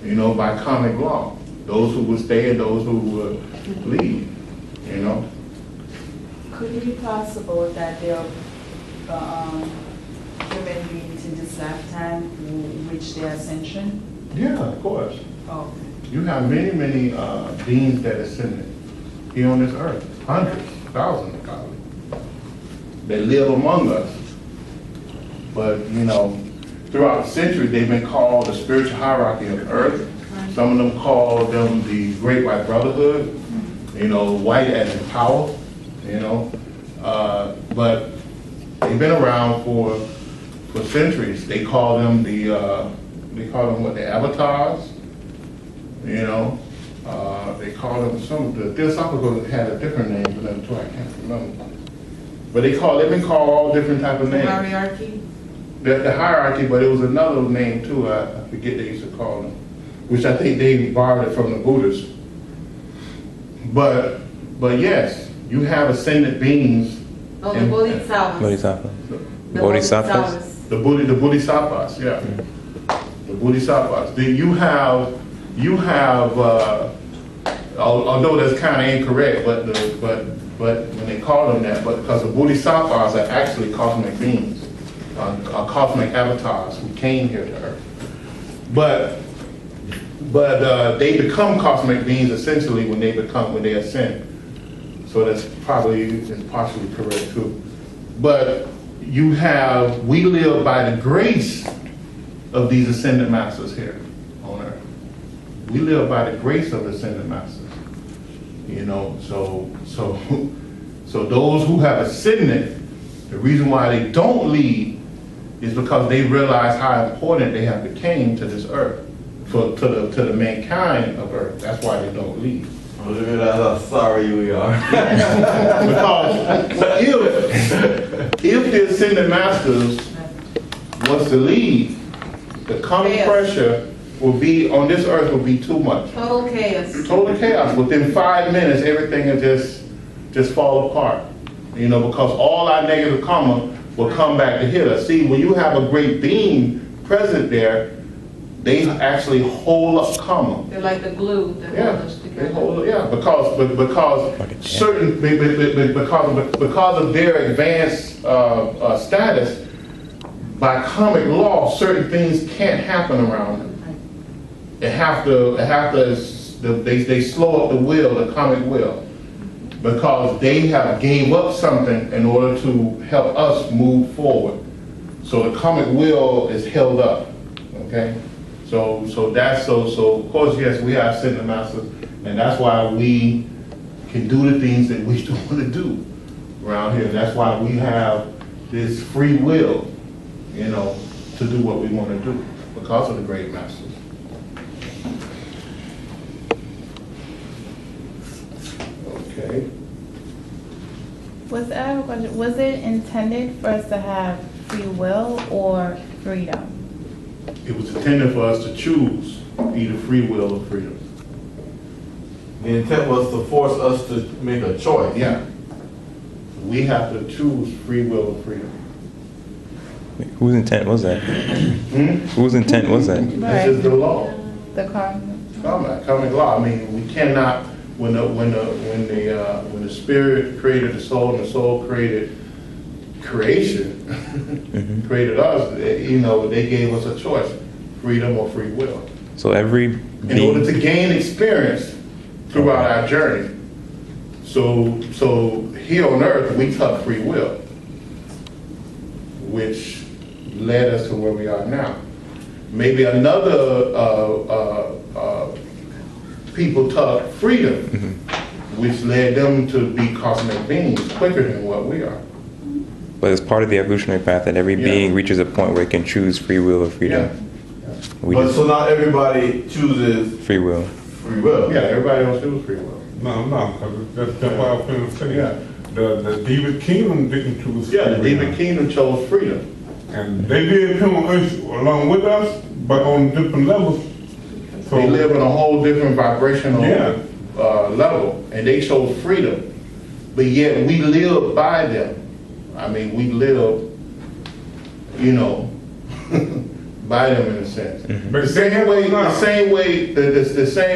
by karmic law. Those who will stay and those who will leave, Could it be possible that human beings in this lifetime who reach the ascension? Yeah, of course. Oh, You have many, many beings that ascended here on this earth, hundreds, thousands probably, that live among us. But, you know, throughout the centuries, they've been called the spiritual hierarchy of the earth. Some of them call them the Great White Brotherhood, you know, white as in power, you know. But they've been around for centuries. They call them the avatars, you know. They call them, some of the Theosophical had a different name for them too, I can't remember. But they've been called all different type of names. Hierarchy? The hierarchy, but it was another name too, I forget they used to call them, which I think they borrowed it from the Buddhists. But yes, you have ascended beings. Oh, the Bodhisattvas. Bodhisattva. The Bodhisattvas. The Bodhisattvas, yeah. The Bodhisattvas. You have, although that's kind of incorrect, but when they call them that, but because the Bodhisattvas are actually cosmic beings, cosmic avatars who came here to Earth. But they become cosmic beings essentially when they ascend. So that's partially correct too. But we live by the grace of these ascended masters here on Earth. We live by the grace of the ascended masters. You know, so those who have ascended, the reason why they don't leave is because they realize how important they have became to this earth, to the mankind of Earth. That's why they don't leave. Look at how sorry we are. Because if the ascended masters was to leave, the common pressure will be on this earth will be too much. Total chaos. Total chaos. Within 5 minutes, everything will just fall apart. You know, because all our negative karma will come back to hit us. See, when you have a great being present there, they actually hold up karma. They're like the glue that hold us together. They hold it, yeah, because of their advanced status, by karmic law, certain things can't happen around them. They slow up the wheel, the karmic wheel, because they have gave up something in order to help us move forward. So the karmic wheel is held up, okay? So of course, yes, we have ascended masters, and that's why we can do the things that we don't want to do around here. That's why we have this free will, you know, to do what we want to do because of the great masters. Okay. I have a question. Was it intended for us to have free will or freedom? It was intended for us to choose either free will or freedom. The intent was to force us to make a choice. Yeah. We have to choose free will or freedom. Whose intent was that? Whose intent was that? This is the law. The Karmic law. I mean, we cannot. When the spirit created the soul and the soul created creation, created us, you know, they gave us a choice, freedom or free will. So in order to gain experience throughout our journey. So here on earth, we took free will, which led us to where we are now. Maybe another people took freedom, which led them to be cosmic beings quicker than what we are. But it's part of the evolutionary path that every being reaches a point where it can choose free will or freedom. But so not everybody chooses free will. Free will. Yeah, everybody else chooses free will. No, because that's what I was going to say. Yeah. The David Kingdom didn't choose free will. The David Kingdom chose freedom. And they did come on us along with us, but on different levels. So they live in a whole different vibrational level, and they chose freedom. But yet we live by them. I mean, we live, you know, by them in a sense. But the same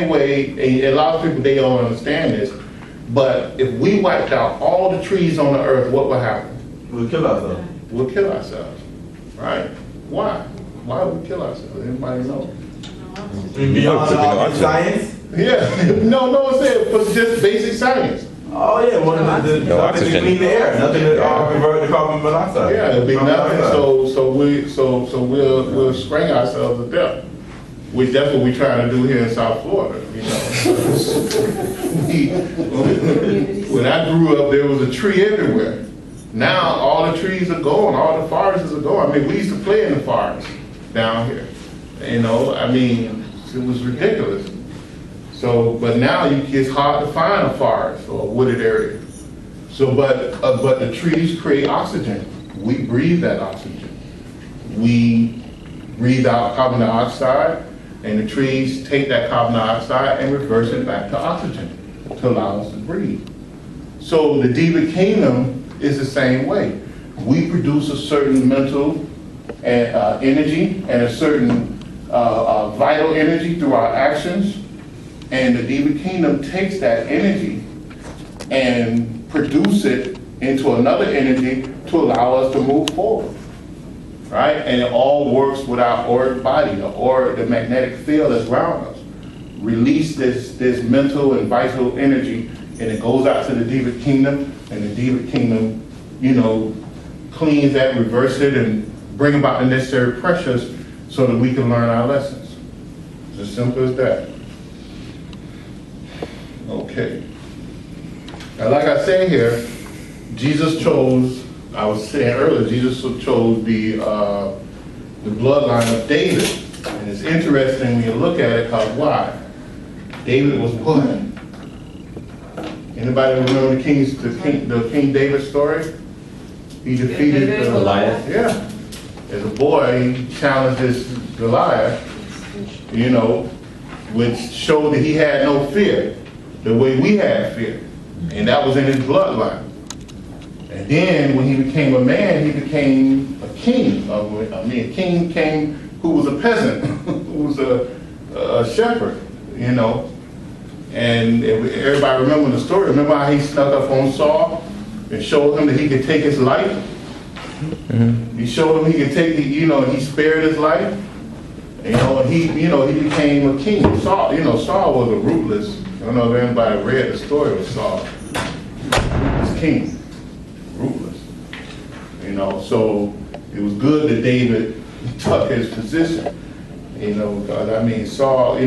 way, and a lot of people, they don't understand this, but if we wiped out all the trees on the earth, what would happen? We'll kill ourselves. We'll kill ourselves, right? Why? Why would we kill ourselves? Anybody know? Beyond science? Yeah, no, I'm saying for just basic science. Oh yeah, well, nothing to oxygen. clean the air, nothing to convert the carbon monoxide. Yeah, it'll be Carbon nothing. monoxide. So we'll spring ourselves to death. That's what we trying to do here in South Florida. You know, when I grew up, there was a tree everywhere. Now all the trees are gone, all the forests are gone. I mean, we used to play in the forest down here. You know, I mean, it was ridiculous. So, but now it's hard to find a forest or a wooded area. So, but the trees create oxygen. We breathe that oxygen. We breathe out carbon dioxide, and the trees take that carbon dioxide and reverse it back to oxygen to allow us to breathe. So the Diva Kingdom is the same way. We produce a certain mental energy and a certain vital energy through our actions. And the Diva Kingdom takes that energy and produce it into another energy to allow us to move forward, right? And it all works with our auric body, the magnetic field that's around us. Release this mental and vital energy, and it goes out to the Diva Kingdom, and the Diva Kingdom, you know, cleans that, reverse it, and bring about the necessary pressures so that we can learn our lessons. It's as simple as that. Okay. Now, like I said here, Jesus chose, I was saying earlier, Jesus chose the bloodline of David. And it's interesting when you look at it, because why? David was what? Anybody remember the King David story? He defeated Goliath. Yeah. As a boy, he challenged this Goliath, you know, which showed that he had no fear, the way we had fear. And that was in his bloodline. And then when he became a man, he became a king. A king came who was a peasant, who was a shepherd, you know. And everybody remember the story. Remember how he snuck up on Saul and showed him that he could take his life? Mm-hmm. He showed him he could take, he spared his life. And, he became a king. Saul was a ruthless. I don't know if anybody read the story of Saul. He's king, ruthless. So it was good that David took his position. Because Saul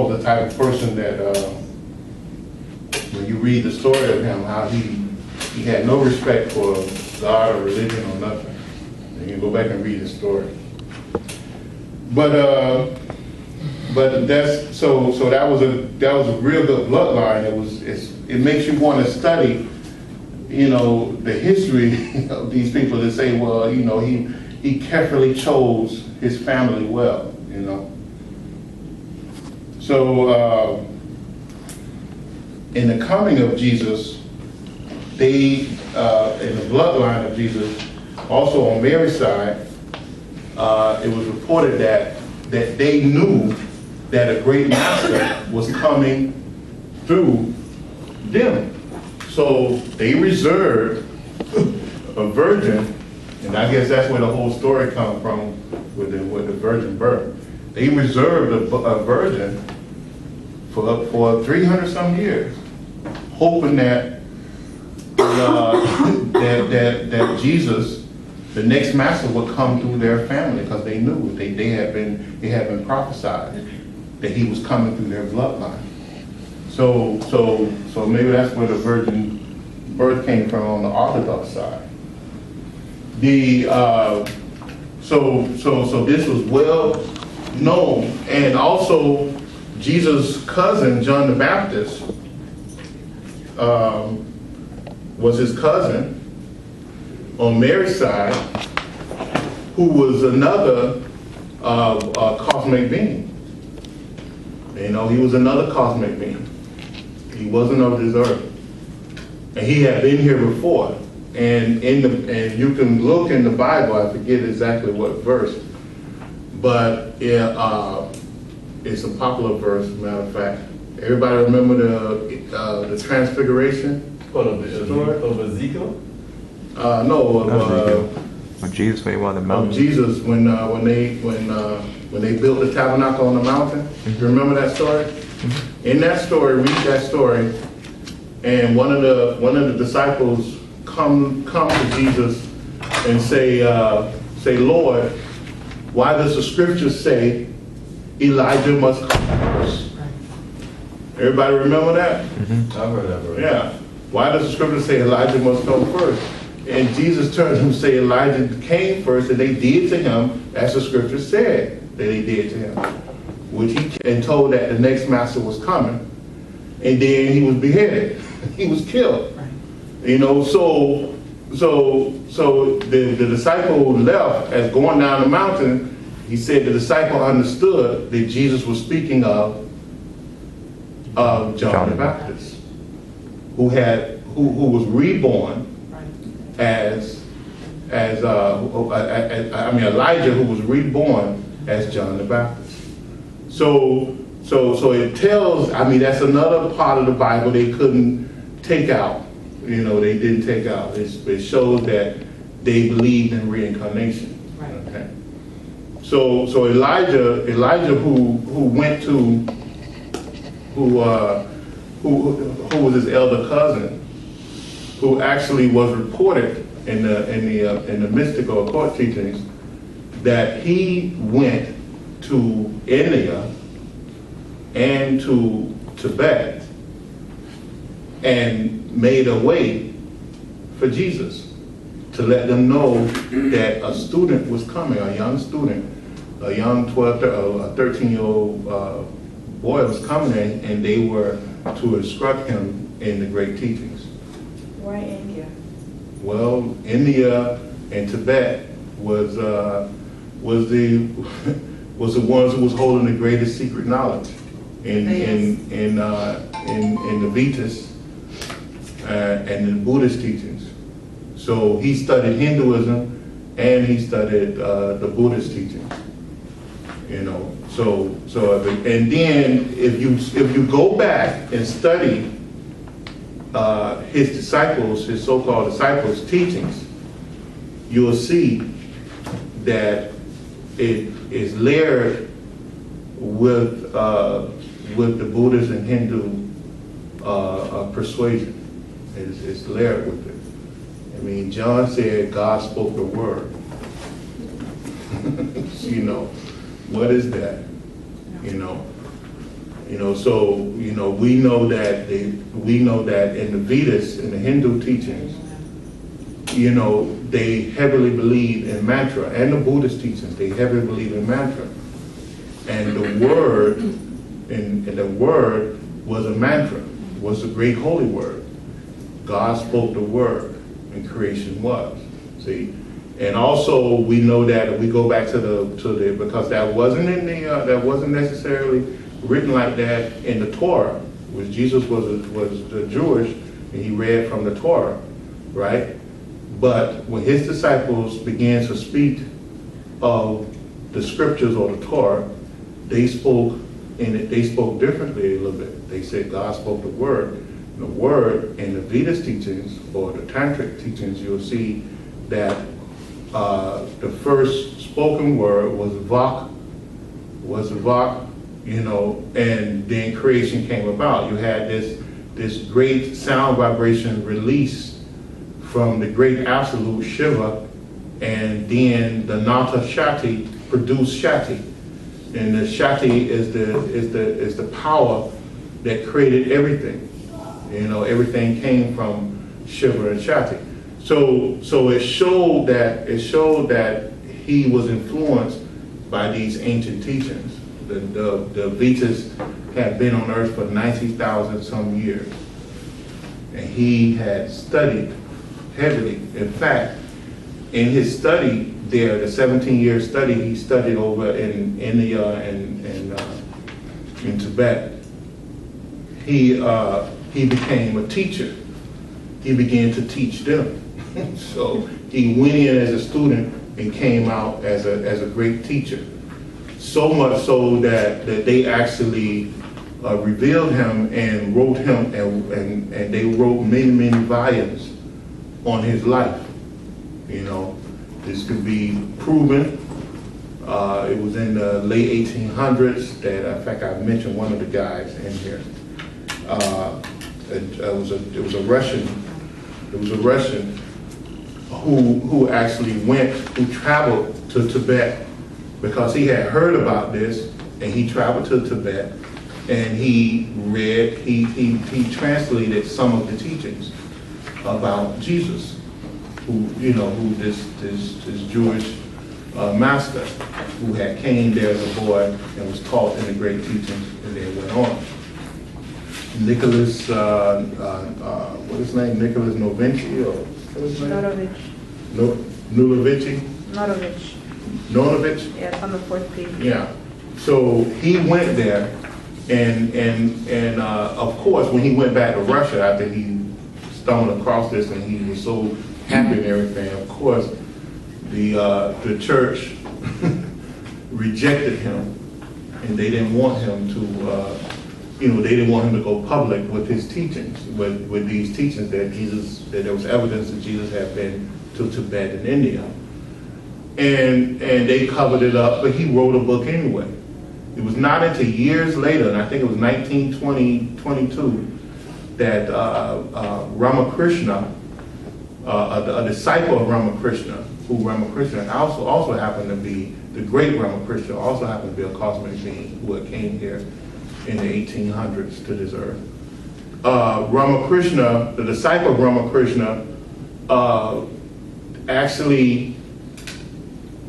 was the type of person that when you read the story of him, how he had no respect for God or religion or nothing. You can go back and read his story. But that's so that was a real good bloodline. It makes you want to study, the history of these people that say, well, he carefully chose his family well, So in the coming of Jesus, in the bloodline of Jesus, also on Mary's side, it was reported that they knew that a great master was coming through them. So they reserved a virgin, and I guess that's where the whole story comes from with the virgin birth. They reserved a virgin for 300 some years, hoping that that Jesus, the next master, would come through their family, because they knew they had been prophesied that he was coming through their bloodline. So maybe that's where the virgin birth came from on the Orthodox side. So this was well known, and also Jesus' cousin John the Baptist was his cousin on Mary's side, who was another cosmic being. He was another cosmic being. He wasn't of this earth, and he had been here before. And you can look in the Bible. I forget exactly what verse, but it's a popular verse. Matter of fact, everybody remember the Transfiguration? Of Ezekiel? No, Or Jesus when he went on the mountain? Of Jesus when they built the tabernacle on the mountain. You remember that story? In that story, read that story, and one of the disciples come to Jesus and say, Lord, why does the scripture say Elijah must come first? Everybody remember that? I've heard that. Yeah. Why does the scripture say Elijah must come first? And Jesus turned to him and said Elijah came first, and they did to him as the scripture said that they did to him. Which he and told that the next master was coming, and then he was beheaded. He was killed. You know, so the disciple left as going down the mountain. He said the disciple understood that Jesus was speaking of John the Baptist, who was reborn as Elijah, who was reborn as John the Baptist. So it tells, that's another part of the Bible they couldn't take out. You know, they didn't take out. It shows that they believed in reincarnation. Right. Okay. So Elijah who was his elder cousin, who actually was reported in the mystical occult teachings that he went to India and to Tibet and made a way for Jesus to let them know that a student was coming, a young student, a young 13-year-old boy was coming in, and they were to instruct him in the great teachings. Why India? Well, India and Tibet was the ones who was holding the greatest secret knowledge in the Vedas and the Buddhist teachings. So he studied Hinduism and he studied the Buddhist teachings. You know, and then if you go back and study his so-called disciples' teachings, you'll see that it is layered with the Buddhist and Hindu persuasion. It's layered with it. John said God spoke the word. You know, what is that? So we know that in the Vedas, in the Hindu teachings, they heavily believe in mantra, and the Buddhist teachings, they heavily believe in mantra. And the word, and the word was a mantra, was a great holy word. God spoke the word, and creation was. See, and also we know that if we go back to the because that wasn't necessarily written like that in the Torah, which Jesus was the Jewish, and he read from the Torah, right? But when his disciples began to speak of the scriptures or the Torah, they spoke differently a little bit. They said God spoke the word. The word in the Vedas teachings or the Tantric teachings, you'll see that the first spoken word was Vak, and then creation came about. You had this great sound vibration release from the great absolute Shiva, and then the Nata Shakti produced Shakti, and the Shakti is the power that created everything. Everything came from Shiva and Shakti. So it showed that he was influenced by these ancient teachings. The Vedas had been on earth for 90,000 some years, and he had studied heavily. In fact, in his study there, the 17-year study, he studied over in India and in Tibet. He became a teacher. He began to teach them. So he went in as a student and came out as a great teacher. So much so that they actually revealed him and wrote him, and they wrote many volumes on his life. this could be proven. It was in the late 1800s that, in fact, I mentioned one of the guys in here. It was a Russian. It was a Russian who actually who traveled to Tibet because he had heard about this, and he traveled to Tibet, and he translated some of the teachings about Jesus, who this Jewish master who had came there as a boy and was taught in the great teachings, and then went on. Nicholas, what is his name? Nicholas Novinci, or what is his name? Norovich. Nulovich. Norovich. Yeah, it's on the 4th page. Yeah. So he went there, and of course, when he went back to Russia after he stumbled across this, and he was so happy and everything, of course, the church rejected him, and they didn't want him to, they didn't want him to go public with his teachings, with these teachings that there was evidence that Jesus had been to Tibet and India. And they covered it up, but he wrote a book anyway. It was not until years later, and I think it was 1922, that Ramakrishna, a disciple of Ramakrishna, who Ramakrishna also happened to be, the great Ramakrishna also happened to be a cosmic being who had came here in the 1800s to this earth. Ramakrishna, the disciple of Ramakrishna, actually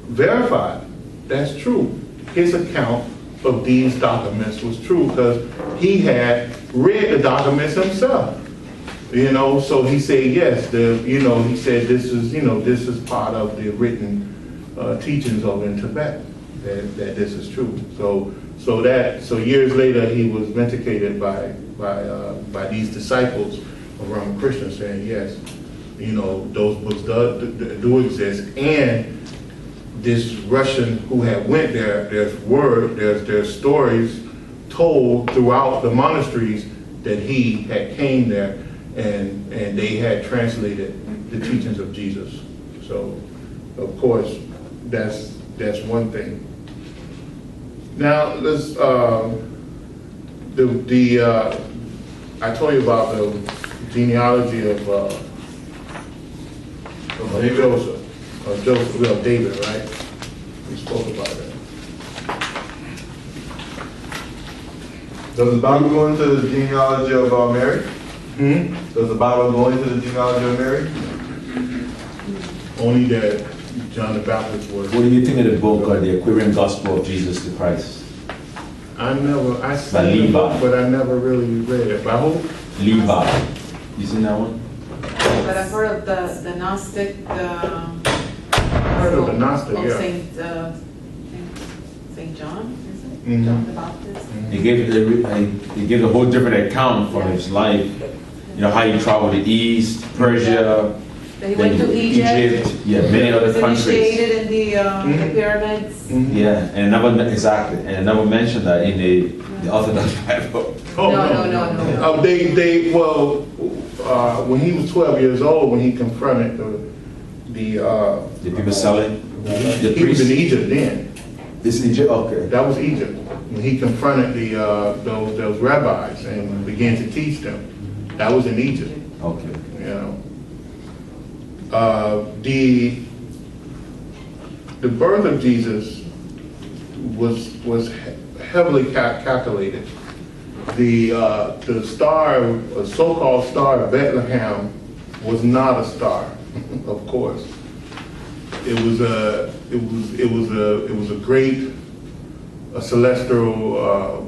verified that's true. His account of these documents was true because he had read the documents himself. So he said yes. He said this is part of the written teachings over in Tibet that this is true. So years later he was vindicated by these disciples of Ramakrishna saying yes, those books do exist, and this Russian who had went there, there's stories told throughout the monasteries that he had came there and they had translated the teachings of Jesus. So, of course, that's one thing. Now, let's I told you about the genealogy of David, right? We spoke about that. Does the Bible go into the genealogy of Mary? Does the Bible go into the genealogy of Mary? Only that John the Baptist was. What do you think of the book or the Equivalent Gospel of Jesus the Christ? I seen the book, but I never really read it. By who? Levi. You seen that one? But I've heard of the Gnostic, heard of the Gnostic, yeah. Saint John, is it? Mhm. John the Baptist. He gave a whole different account from his life. How he traveled to East, Persia, That he went to Egypt. many other Was countries. initiated in the pyramids. Yeah, and never mentioned that in the Orthodox Bible. Oh, No. When he was 12 years old, when he confronted the people selling. he was in Egypt then. It's Egypt, okay. That was Egypt. When he confronted those rabbis and began to teach them, that was in Egypt. Okay. The birth of Jesus was heavily calculated. The so-called Star of Bethlehem was not a star, of course. It was a great celestial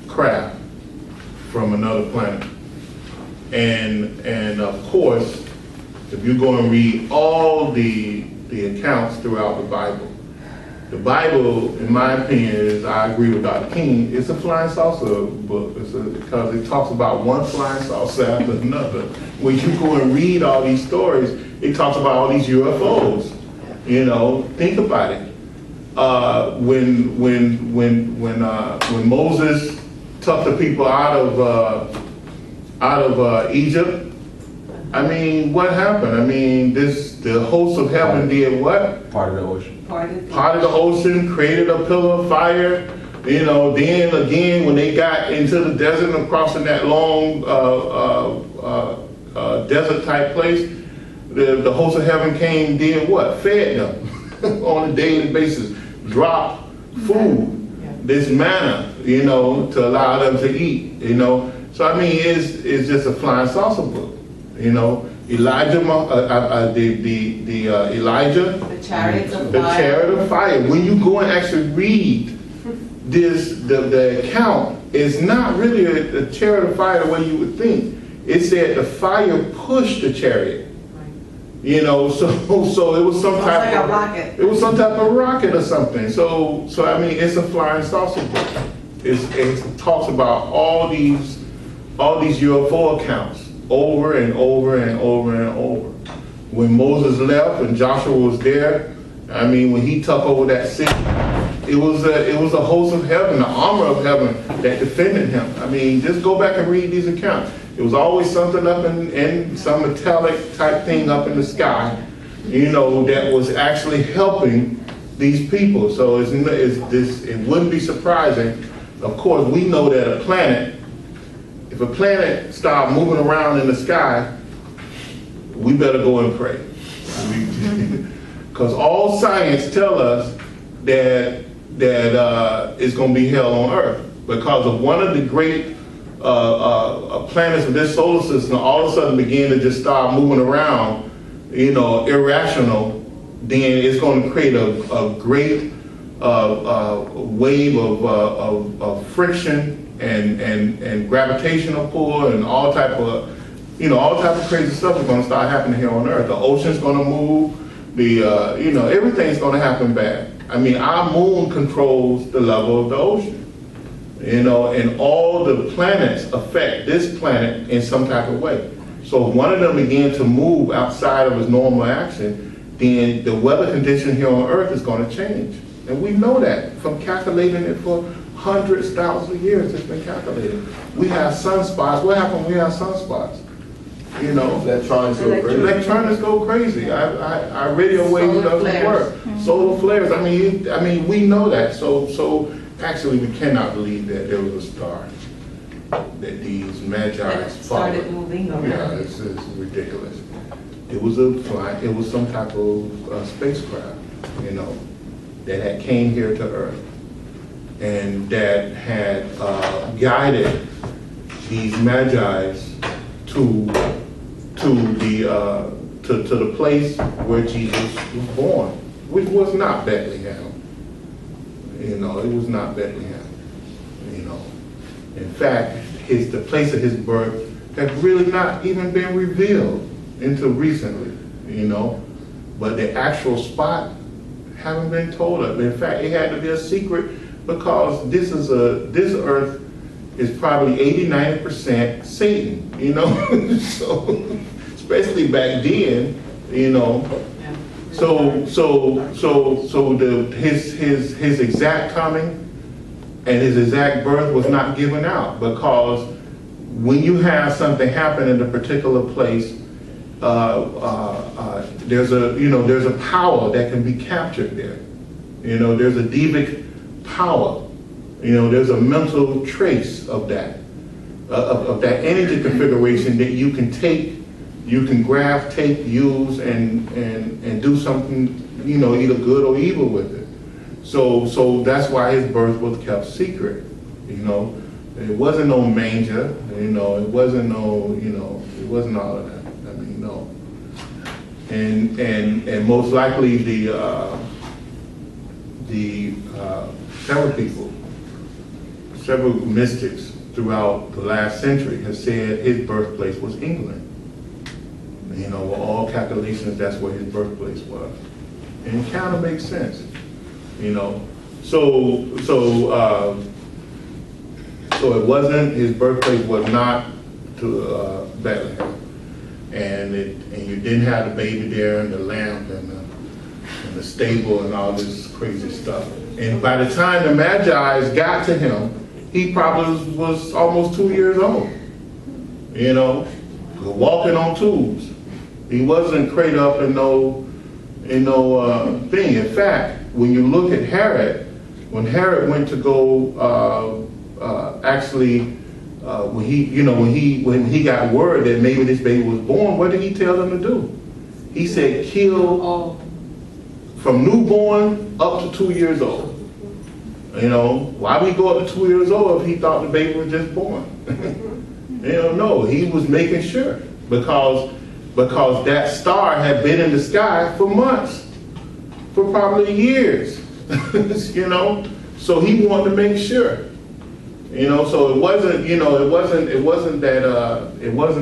craft from another planet, and of course, if you go and read all the accounts throughout the Bible, in my opinion, I agree with Dr. King, it's a flying saucer book. Because it talks about one flying saucer after another. When you go and read all these stories, it talks about all these UFOs. Think about it. When Moses took the people out of Egypt, I mean, what happened? I mean, the host of heaven did what? Part of the ocean. Part of Part of the ocean, created a pillar of fire. You know, then again, when they got into the desert and crossing that long desert type place, the host of heaven came, did what? Fed them on a daily basis, dropped food, this manna, you know, to allow them to eat, you know. So I mean, it's just a flying saucer book, you know. Elijah, Elijah, the chariots of the fire. chariot of fire. When you go and actually read this, the account is not really a chariot of fire the way you would think. It said the fire pushed the chariot. You know, so it was some type of rocket. It was some type of rocket or something. So I mean, it's a flying saucer book. It talks about all these UFO accounts over and over and over and over. When Moses left and Joshua was there, I mean, when he took over that city, it was a host of heaven, the armor of heaven that defended him. I mean, just go back and read these accounts. It was always something up in some metallic type thing up in the sky, you know, that was actually helping these people. So it wouldn't be surprising. Of course, we know that if a planet starts moving around in the sky, we better go and pray. Because all science tell us that it's going to be hell on Earth because of one of the great planets of this solar system all of a sudden begin to just start moving around, you know, irrational. Then it's going to create a great wave of friction and gravitational pull and all type of crazy stuff is going to start happening here on Earth. The ocean's going to move. Everything's going to happen bad. I mean, our moon controls the level of the ocean. You know, and all the planets affect this planet in some type of way. So if one of them began to move outside of its normal action, then the weather condition here on Earth is going to change. And we know that from calculating it for hundreds, thousands of years. It's been calculated. We have sunspots. What happens when we have sunspots? You know, Electronics go crazy. Electronics go crazy. Our radio wave doesn't work. Solar flares. I mean, we know that. So actually, we cannot believe that there was a star that these magi started moving around. Yeah, it's ridiculous. It was some type of spacecraft, you know, that had came here to Earth and that had guided these magi to the place where Jesus was born, which was not Bethlehem. You know, it was not Bethlehem. You know, in fact, the place of his birth had really not even been revealed until recently. You know, but the actual spot haven't been told of. In fact, it had to be a secret because this earth is probably 80-90% Satan. You know, so especially back then, you know. His exact coming and his exact birth was not given out because when you have something happen in a particular place, there's a power that can be captured there. You know, there's a devic power. You know, there's a mental trace of that energy configuration that you can take. You can grab, take, use, and do something, you know, either good or evil with it. So that's why his birth was kept secret. You know, it wasn't no manger. You know, it wasn't no, you know, it wasn't all of that. I mean, no. And most likely several mystics throughout the last century have said his birthplace was England. You know, with all calculations, that's where his birthplace was. And it kind of makes sense, you know. So it wasn't, his birthplace was not to Bethlehem. And you didn't have the baby there and the lamp and the stable and all this crazy stuff. And by the time the Magi got to him, he probably was almost 2 years old, you know. walking on tubes. He wasn't crated up in no thing. In fact, when you look at Herod, when Herod went to go when he got word that maybe this baby was born, what did he tell them to do? He said, kill from newborn up to 2 years old. Why would he go up to 2 years old if he thought the baby was just born? No, he was making sure because that star had been in the sky for months, for probably years, so he wanted to make sure. So it wasn't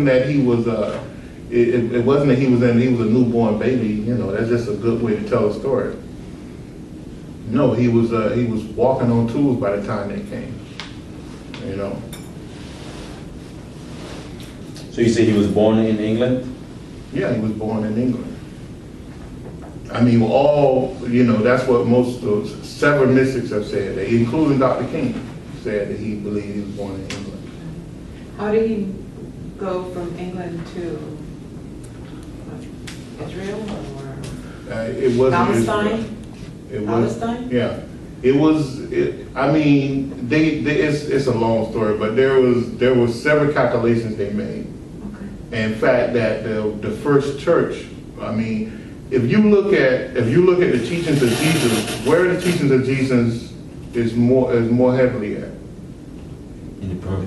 that he was a newborn baby. That's just a good way to tell a story. No, he was walking on tools by the time they came. So you say he was born in England? Yeah, he was born in England. I mean, that's what several mystics have said, including Dr. King, said that he believed he was born in England. How did he go from England to Israel or It wasn't Palestine? Israel. It was, Palestine? Yeah. It's a long story, but there was several calculations they made. Okay. In fact, that the first church, if you look at the teachings of Jesus, where the teachings of Jesus is more heavily at?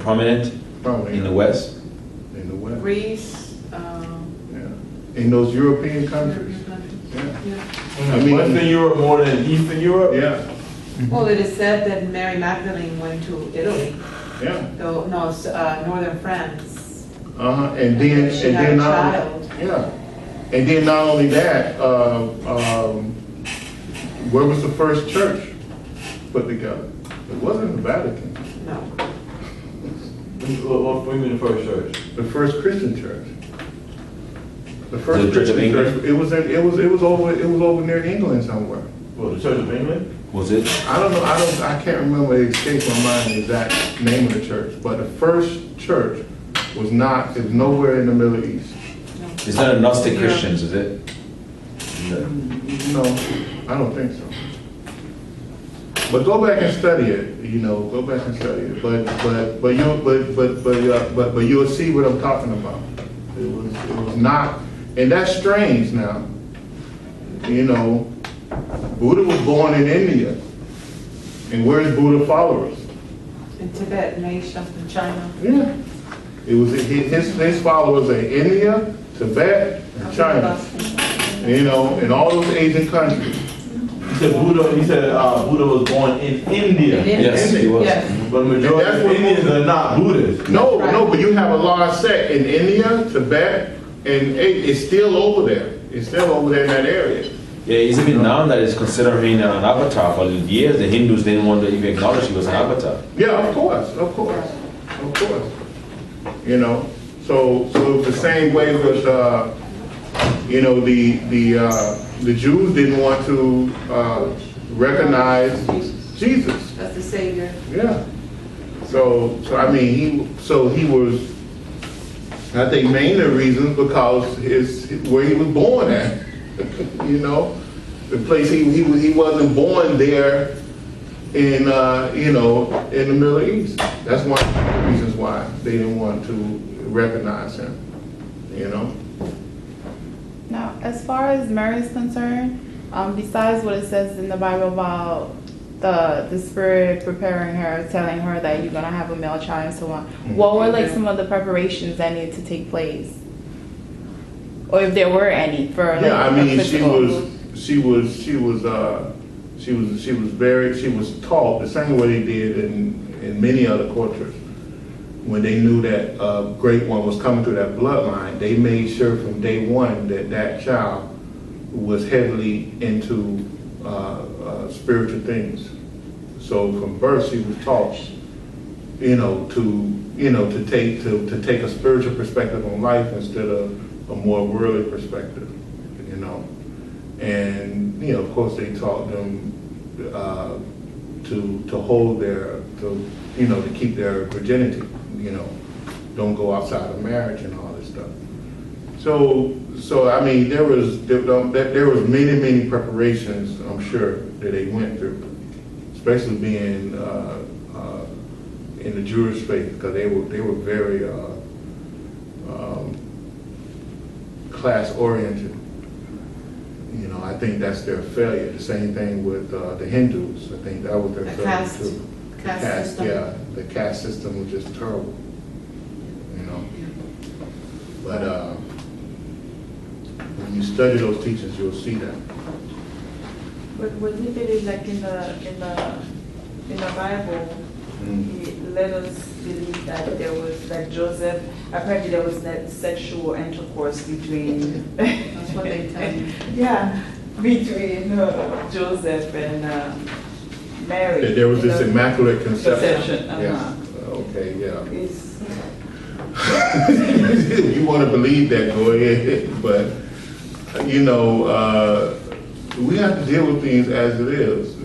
Prominent in the West? In the West. Greece, In those European countries. Western Europe more than Eastern Europe? Yeah. Well, it is said that Mary Magdalene went to Italy. Yeah. Northern France. And then She had a child. And then not only that, where was the first church put together? It wasn't the Vatican. No. What do you mean the first church? The first Christian church. The first The Church of Christian England? church. It was over near England somewhere. Well, the Church of England? Was it? I don't know. I can't remember. It escapes my mind the exact name of the church. But the first church was nowhere in the Middle East. It's not a Gnostic Christians, is it? No, I don't think so. But go back and study it. Go back and study it. But you'll see what I'm talking about. It was not, and that's strange now. Buddha was born in India, and where's Buddha followers? In Tibet, in Asia, in China. Yeah, it was his followers in India, Tibet, and China. In all those Asian countries. You said Buddha was born in India. Yes, he was. Yes. But majority of Indians are not Buddhists. No, but you have a large sect in India, Tibet, and it's still over there. It's still over there in that area. Yeah, it's even now that it's considered an avatar. For years, the Hindus didn't want to even acknowledge he was an avatar. Yeah, of course. So it's the same way with the Jews didn't want to recognize Jesus. That's the Savior. Yeah. So he was. I think mainly reasons because where he was born at. The place he wasn't born there in the Middle East. That's one of the reasons why they didn't want to recognize him. Now, as far as Mary is concerned, besides what it says in the Bible about the spirit preparing her, telling her that you're gonna have a male child and so on, what were some of the preparations that needed to take place, or if there were any for she was taught the same way they did in many other cultures. When they knew that a great one was coming through that bloodline, they made sure from day one that child was heavily into spiritual things. So from birth, she was taught, to take a spiritual perspective on life instead of a more worldly perspective. And of course, they taught them to hold to keep their virginity. Don't go outside of marriage and all this stuff. stuff. So I mean, there was many preparations, I'm sure, that they went through, especially being in the Jewish faith, because they were very class oriented. You know, I think that's their failure. The same thing with the Hindus. I think that was their The failure caste- too. caste system. Yeah, the caste system was just terrible. You know, but when you study those teachings, you'll see that. But what he believe, like in the Bible, he let us believe that there was, like Joseph, apparently there was that sexual intercourse between. That's what they tell you. Yeah, between Joseph and Mary. That there was this immaculate conception. Conception, Yeah. Okay. Yeah. It's- If you want to believe that, go ahead. But you know, we have to deal with things as it is.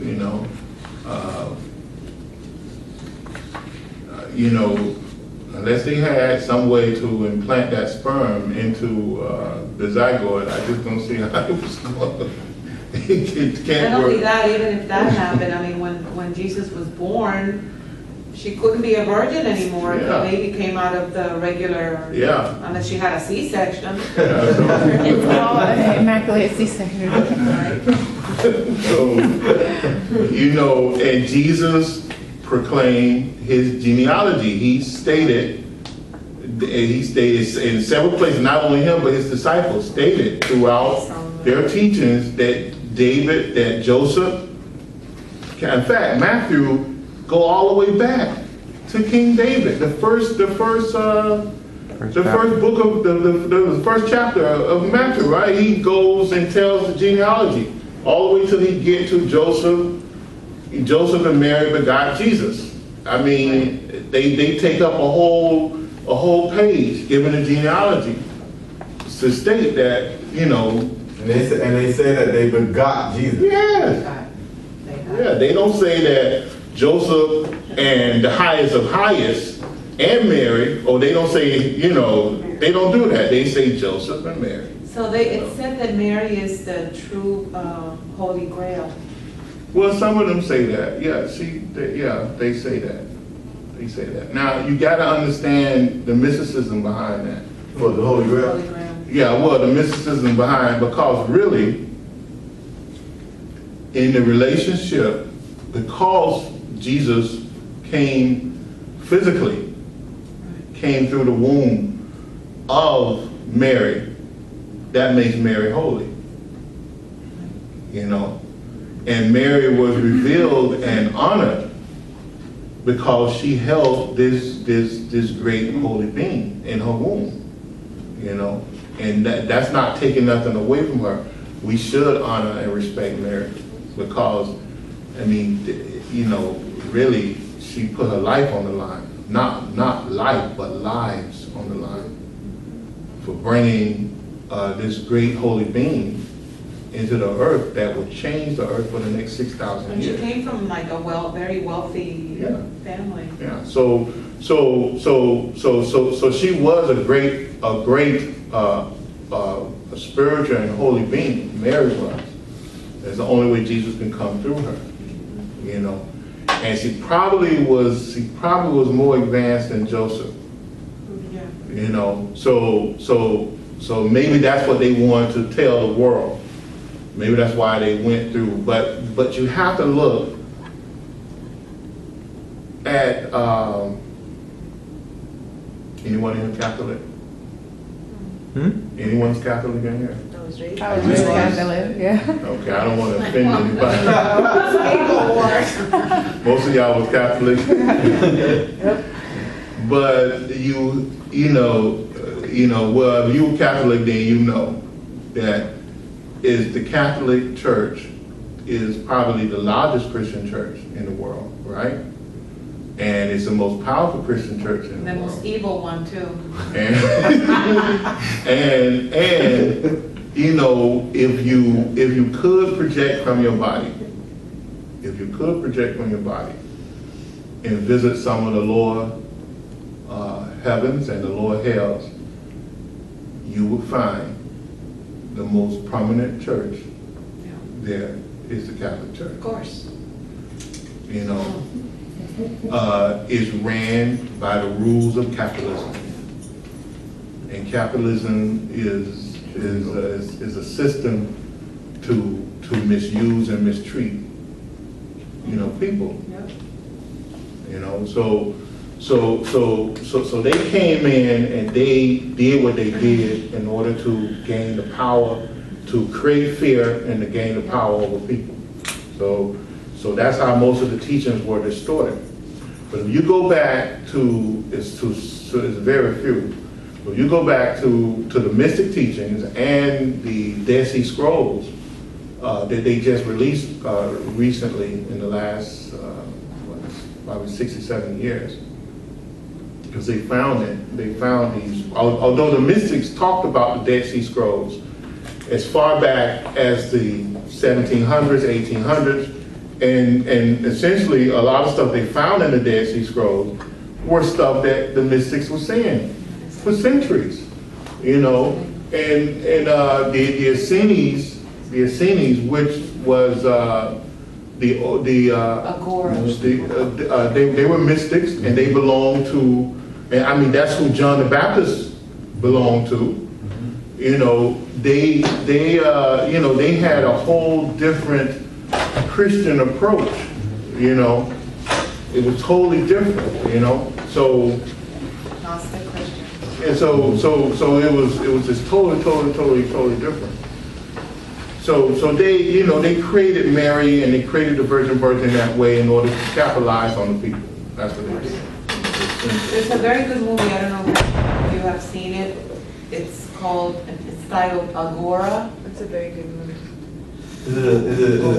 You know, unless they had some way to implant that sperm into the zygote, I just don't see how it was going. It can't Not only work. that, even if that happened, I mean, when Jesus was born, she couldn't be a virgin anymore. If Yeah. the baby came out of the regular, Yeah. unless she had a C-section. It's all an immaculate C-section. So, you know, and Jesus proclaimed his genealogy. He stated in several places, not only him, but his disciples stated throughout their teachings that Joseph, in fact, Matthew, go all the way back to King David. The first book of the first chapter of Matthew, right? He goes and tells the genealogy all the way till he get to Joseph and Mary begot Jesus. I mean, they take up a whole page giving the genealogy to state that, you know. And they say that they begot Jesus. Yeah. Yeah, they don't say that Joseph and the highest of highest and Mary, or they don't say, you know, they don't do that. They say Joseph and Mary. So it said that Mary is the true Holy Grail. Well, some of them say that. Yeah, they say that. They say that. Now, you got to understand the mysticism behind that. For the Holy Grail. Holy Grail. Yeah, well, the mysticism behind, because really, in the relationship, because Jesus came physically, came through the womb of Mary, that makes Mary holy. You know? And Mary was revealed and honored because she held this great holy being in her womb. You know? And that's not taking nothing away from her. We should honor and respect Mary because, I mean, you know, really, she put her life on the line. Not life, but lives on the line for bringing this great holy being into the earth that would change the earth for the next 6,000 And she years. came from like a very wealthy Yeah. family. Yeah. So she was a great spiritual and holy being. Mary was. That's the only way Jesus can come through her. You know, and she probably was more advanced than Joseph. Yeah. You know, so maybe that's what they wanted to tell the world. Maybe that's why they went through. But you have to look at anyone in here Catholic? Anyone's Catholic in here? I was raised. I was raised Catholic, yeah. Okay, I don't want to offend anybody. Most of y'all was Catholic. But you know, well, if you were Catholic, then you know that the Catholic Church is probably the largest Christian church in the world, right? And it's the most powerful Christian church in the The world. most evil one too. And you know, if you could project from your body, and visit some of the lower heavens and the lower hells, you would find the most prominent church there is the Catholic Church. Of course. You know, is ran by the rules of capitalism, and capitalism is a system to misuse and mistreat, you know, people. Yep. You know, so they came in and they did what they did in order to gain the power, to create fear and to gain the power over people. So that's how most of the teachings were distorted. But if you go back to it's very few. If you go back to the mystic teachings and the Dead Sea Scrolls that they just released recently in the last probably 67 years, because they found these. Although the mystics talked about the Dead Sea Scrolls as far back as the 1700s, 1800s. And essentially, a lot of stuff they found in the Dead Sea Scrolls were stuff that the mystics were saying for centuries, you know. And the Essenes, which was the Agora. They were mystics, and they belonged to, and I mean that's who John the Baptist belonged to. You know, they had a whole different Christian approach, you know. It was totally different, you know. So Gnostic Christian. and so it was just totally different. So they, you know, they created Mary and they created the virgin birth in that way in order to capitalize on the people. That's what they did. There's a very good movie, I don't know if you have seen it. It's titled Agora. It's a very good movie. Is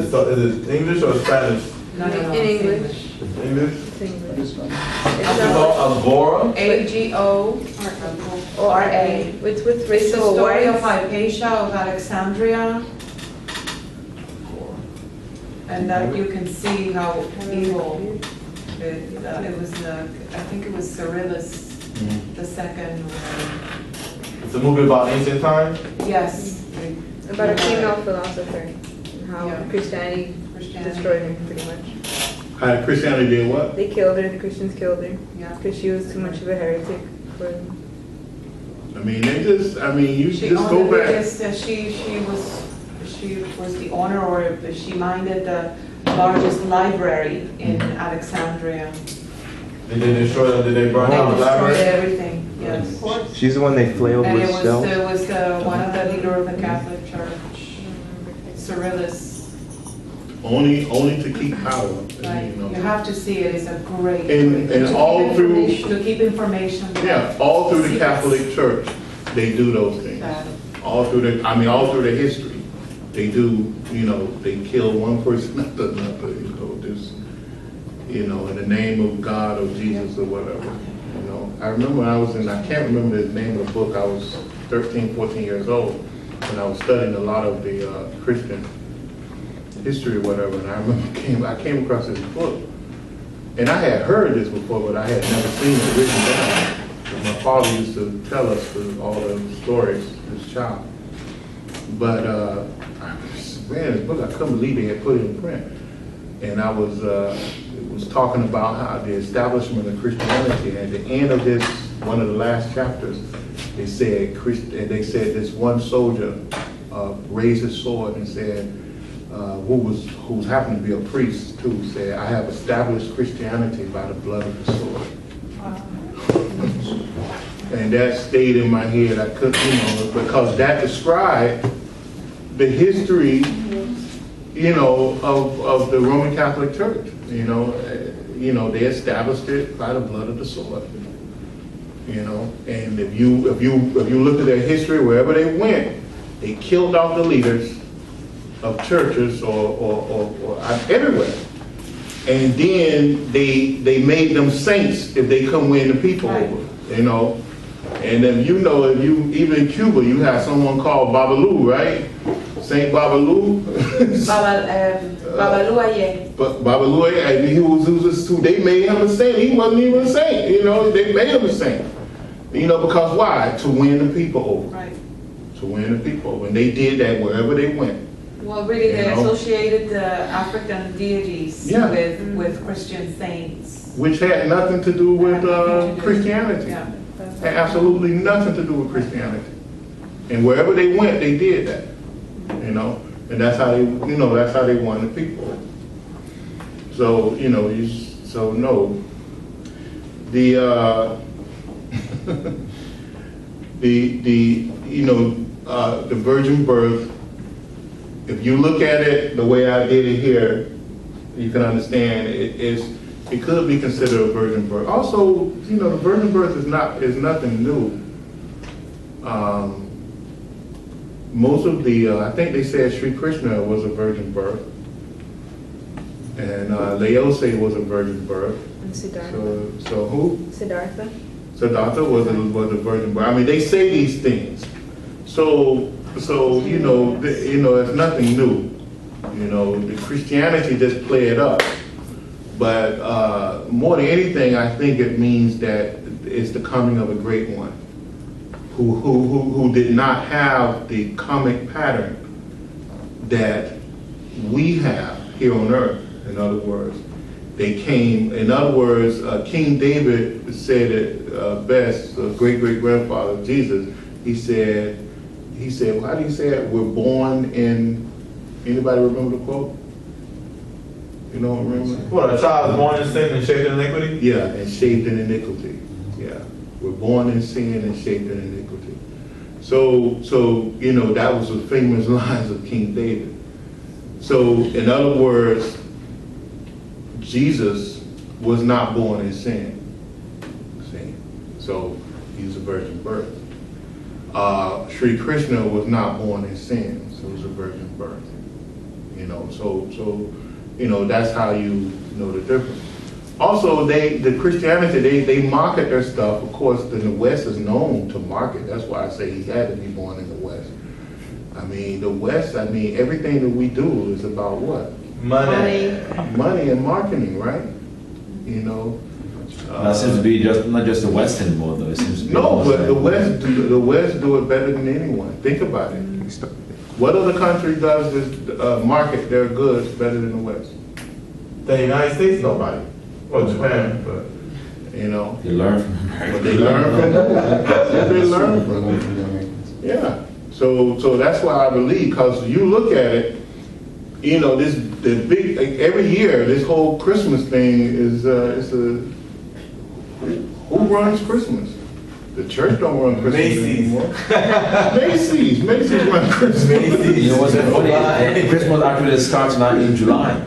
it English or Spanish? No, In English. English? It's English. It's called Agora? Agora. With It's the Rachel story of White. Hypatia of Alexandria. And that you can see how evil it was. I think it was Cyrillus the second. It's a movie about ancient times? Yes. About a female philosopher and how Christianity destroyed her pretty much. How Christianity did what? They killed her, the Christians killed her. Yeah. Because she was too much of a heretic for them. I mean, you She just go owned the back. biggest, she was the owner, or she minded the largest library in Alexandria. Did they destroy them? Did they burn They down the destroyed library? everything, yes. She's the one they flailed And with it was stealth? one of the leader of the Catholic Church, Cyrillus. Only to keep power. Right. You know. You have to see it, it's a great. And to all keep through- information- To keep information. Yeah, all through the Secrets. Catholic Church, they do those things. All through the history, they do. You know, they kill one person after another. In the name of God or Jesus or whatever. You know, I remember when I can't remember the name of the book. I was 13, 14 years old when I was studying a lot of the Christian history or whatever. And I remember I came across this book, and I had heard this before, but I had never seen it written down. My father used to tell us all the stories as a child. But I read this book. I couldn't believe they had put it in print. And I was it was talking about how the establishment of Christianity. At the end of this, one of the last chapters, they said this one soldier raised his sword and said, who happened to be a priest too, said, "I have established Christianity by the blood of the sword." And that stayed in my head. I couldn't, because that described the history, of the Roman Catholic Church. They established it by the blood of the sword. And if you look at their history, wherever they went, they killed off the leaders of churches or everywhere. And then they made them saints if they couldn't win the people over. And then even in Cuba, you have someone called Babalu, right? Saint Babalu. Babalu Aye. But Babalu Aye, they made him a saint. He wasn't even a saint. They made him a saint. You know, because why? To win the people over. Right. To win the people over. And they did that wherever they went. Well, really, they You know? associated the African deities Yeah. with Christian saints. Which had nothing to do with Nothing to do. Christianity. Yeah. Had absolutely nothing to do with Christianity. And wherever they went, they did that. You know, and that's how they, you know, that's how they won the people. So, you know, so no. The you know, the virgin birth, if you look at it the way I did it here, you can understand it could be considered a virgin birth. Also, you know, the virgin birth is nothing new. Most of the, I think they said Sri Krishna was a virgin birth, and Laose was a virgin birth. And Siddhartha. So who? Siddhartha. Siddhartha was a virgin birth. I mean, they say these things. So you know, it's nothing new. You know, the Christianity just play it up. But more than anything, I think it means that it's the coming of a great one who did not have the karmic pattern that we have here on earth. In other words, they came. In other words, King David said it best. Great-great-grandfather of Jesus. He said, well, how do you say it? We're born in. Anybody remember the quote? You don't remember? What, a child is born in sin and shaped in iniquity? Yeah, and shaped in iniquity. Yeah, we're born in sin and shaped in iniquity. So you know, that was the famous lines of King David. So in other words, Jesus was not born in sin. See? So he was a virgin birth. Sri Krishna was not born in sin, so he was a virgin birth. You know, so you know, that's how you know the difference. Also, the Christianity, they market their stuff. Of course, the West is known to market. That's why I say he had to be born in the West. I mean, the West, I mean, everything that we do is about what? Money. Money and marketing, right? You know. That seems to be not just the West anymore, though. It seems to be No, but like- the West do it better than anyone. Think about it. What other country does this market their goods better than the West? The United States, nobody. Well, Japan, but. You know. They learn from America. But they learn from them. They learn from them. Yeah. So that's why I believe, because you look at it, you know, every year this whole Christmas thing is who runs Christmas? The church don't run Christmas Macy's. anymore. Macy's run Christmas. You know what's funny? Christmas actually starts now in July.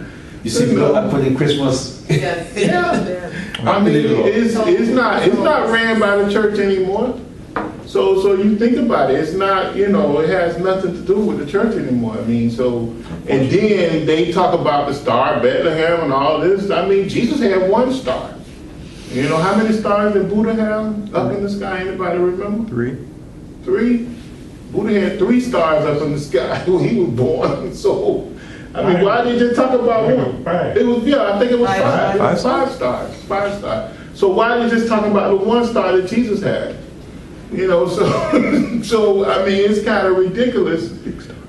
You see people are putting Christmas. Yes. Yeah. I mean, it's not ran by the church anymore. So you think about it, it's not, you know, it has nothing to do with the church anymore. I mean, and then they talk about the Star of Bethlehem and all this. I mean, Jesus had one star. You know, how many stars did Buddha have up in the sky? Anybody remember? 3? Buddha had 3 stars up in the sky when he was born. So, I mean, why did they talk about one? It was, I think it was 5. It was 5 stars. 5 stars. So why are they just talking about the one star that Jesus had? You know, so I mean, it's kind of ridiculous.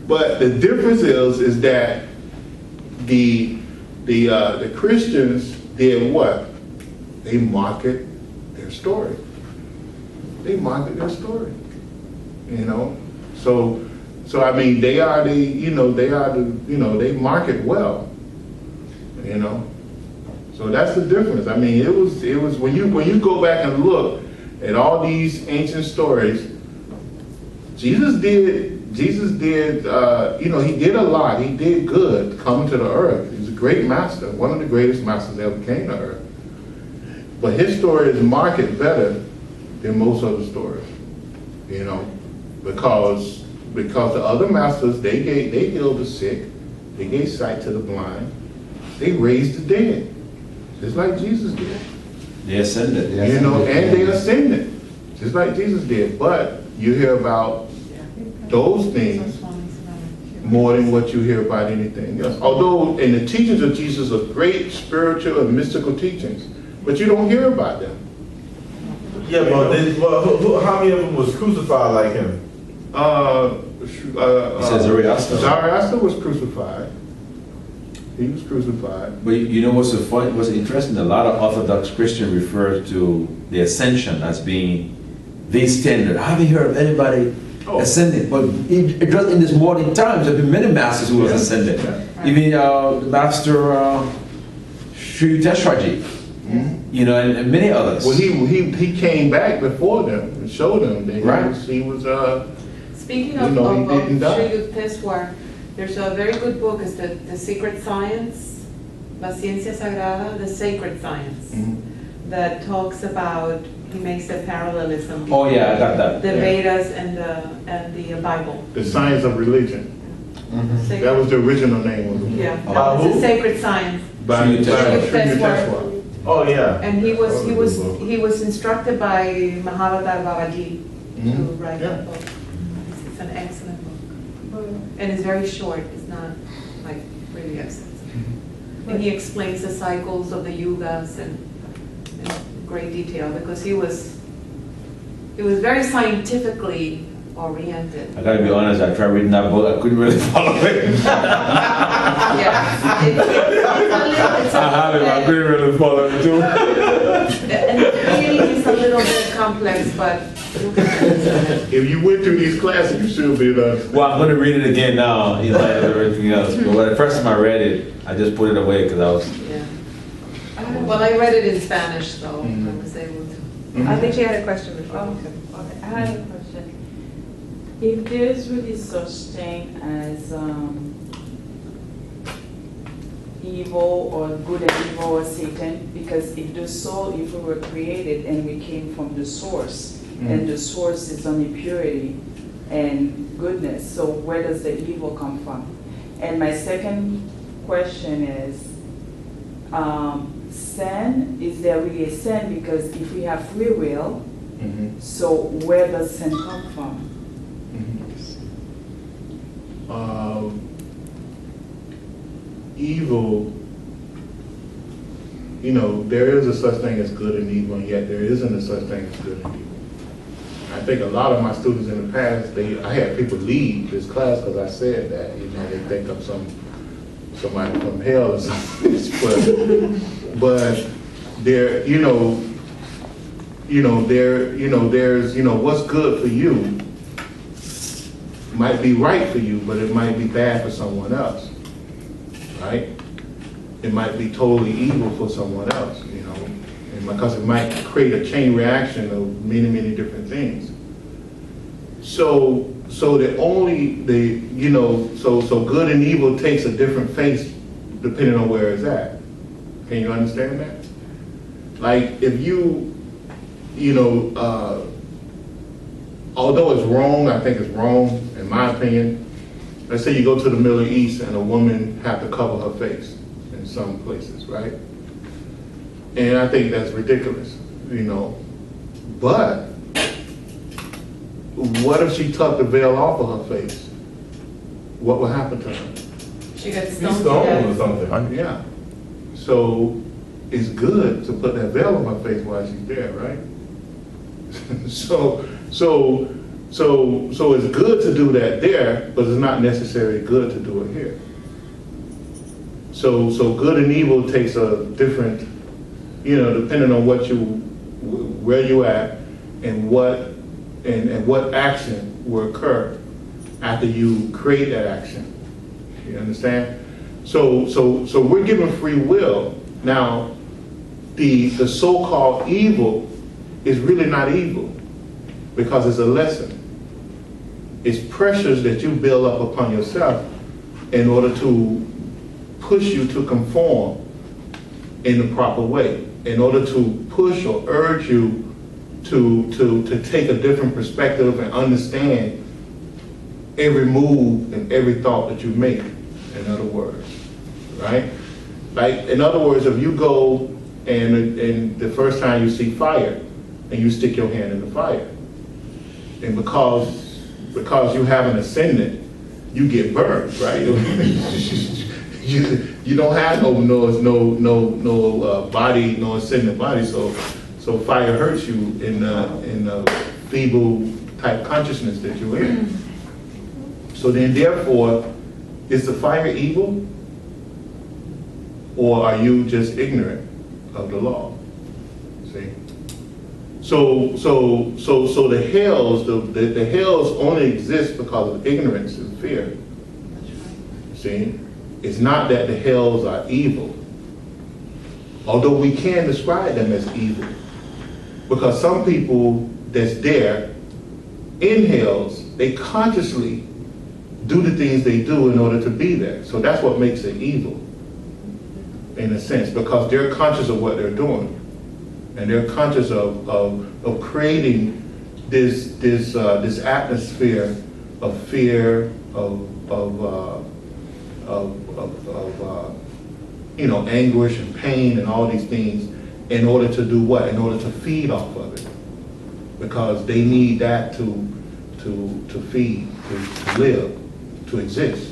But the difference is that the Christians did what? They market their story. They market their story. You know, so I mean, they market well. You know, so that's the difference. I mean, it was when you go back and look at all these ancient stories, Jesus did, you know, he did a lot. He did good coming to the earth. He was a great master, one of the greatest masters that ever came to earth. But his story is marketed better than most other stories, you know, because the other masters, they healed the sick, they gave sight to the blind, they raised the dead, just like Jesus did. They ascended. You know, and they ascended, just like Jesus did. But you hear about those things more than what you hear about anything else. Although in the teachings of Jesus are great spiritual and mystical teachings, but you don't hear about them. Yeah, but how many of them was crucified like him? It says Zoroaster. Zoroaster was crucified. He was crucified. But you know what's so funny, what's interesting? A lot of Orthodox Christians refer to the Ascension as being the standard. I haven't heard of anybody ascending, but it was in this modern times. There have been many masters who was ascended. Yeah. Even the master Sri Yukteswarji, you know, and many others. Well, he came back before them and showed them that he was Speaking You of know, he didn't die. Sri Yukteswar, there's a very good book, it's the Secret Science, La Ciencia Sagrada, the Sacred Science, that talks about, he makes a parallelism Oh between yeah, I got that. the Yeah. Vedas and the Bible. the science of religion. Sacred- That was the original name of the book. Yeah, Oh. that was Who? the Sacred Science. By Sri Yukteswar. Sri Yukteswar. Oh, yeah. And he was instructed by Mahavadar Babaji to write that book. It's an excellent book. And it's very short, it's not like really extensive. And he explains the cycles of the yugas in great detail because he was very scientifically oriented. I gotta be honest, I tried reading that book, I couldn't really follow it. Yeah. It's I have it, I couldn't really follow it too. And the feeling is a little bit complex, but If you went through these classes, you should be done. Well, I'm gonna read it again now in light of everything else. But when the first time I read it, I just put it away because I was. yeah. Well, I read it in Spanish, though. I was able to. I think she had a question before. Okay, I had a question. If there's really such thing as evil or good and evil or Satan, because if the soul, if we were created and we came from the source, and the source is only purity and goodness, so where does the evil come from? And my second question is, sin, is there really a sin? Because if we have free will, so where does sin come from? Evil, you know, there is a such thing as good and evil, and yet there isn't a such thing as good and evil. I think a lot of my students in the past, I had people leave this class because I said that, you know, they think I'm somebody from hell or something. but there, there's, what's good for you might be right for you, but it might be bad for someone else, right? It might be totally evil for someone else, you know, and because it might create a chain reaction of many, many different things. So good and evil takes a different face depending on where it's at. Can you understand that? Like if although it's wrong, I think it's wrong, in my opinion. Let's say you go to the Middle East and a woman have to cover her face in some places, right? And I think that's ridiculous, you know. But what if she took the veil off of her face? What would happen to her? She got He's stoned to stoned or death. something. Yeah. So it's good to put that veil on her face while she's there, right? So it's good to do that there, but it's not necessarily good to do it here. So good and evil takes a different, depending on where you at and what action will occur after you create that action. You understand? So we're given free will. Now, the so-called evil is really not evil because it's a lesson. It's pressures that you build up upon yourself in order to push you to conform in the proper way, in order to push or urge you to take a different perspective and understand every move and every thought that you make, in other words, right? Like, in other words, if you go and the first time you see fire and you stick your hand in the fire, and because you haven't ascended, you get burned, right? You don't have no body, no ascended body, so So fire hurts you in the feeble type consciousness that you're in. So then therefore, is the fire evil? Or are you just ignorant of the law? See? So the hells, the hells only exist because of ignorance and fear. See? It's not that the hells are evil. Although we can describe them as evil. Because some people that's there in hells, they consciously do the things they do in order to be there. So that's what makes it evil, in a sense, because they're conscious of what they're doing. And they're conscious of creating this atmosphere of fear, of anguish and pain and all these things in order to do what? In order to feed off of it. Because they need that to feed, to live, to exist.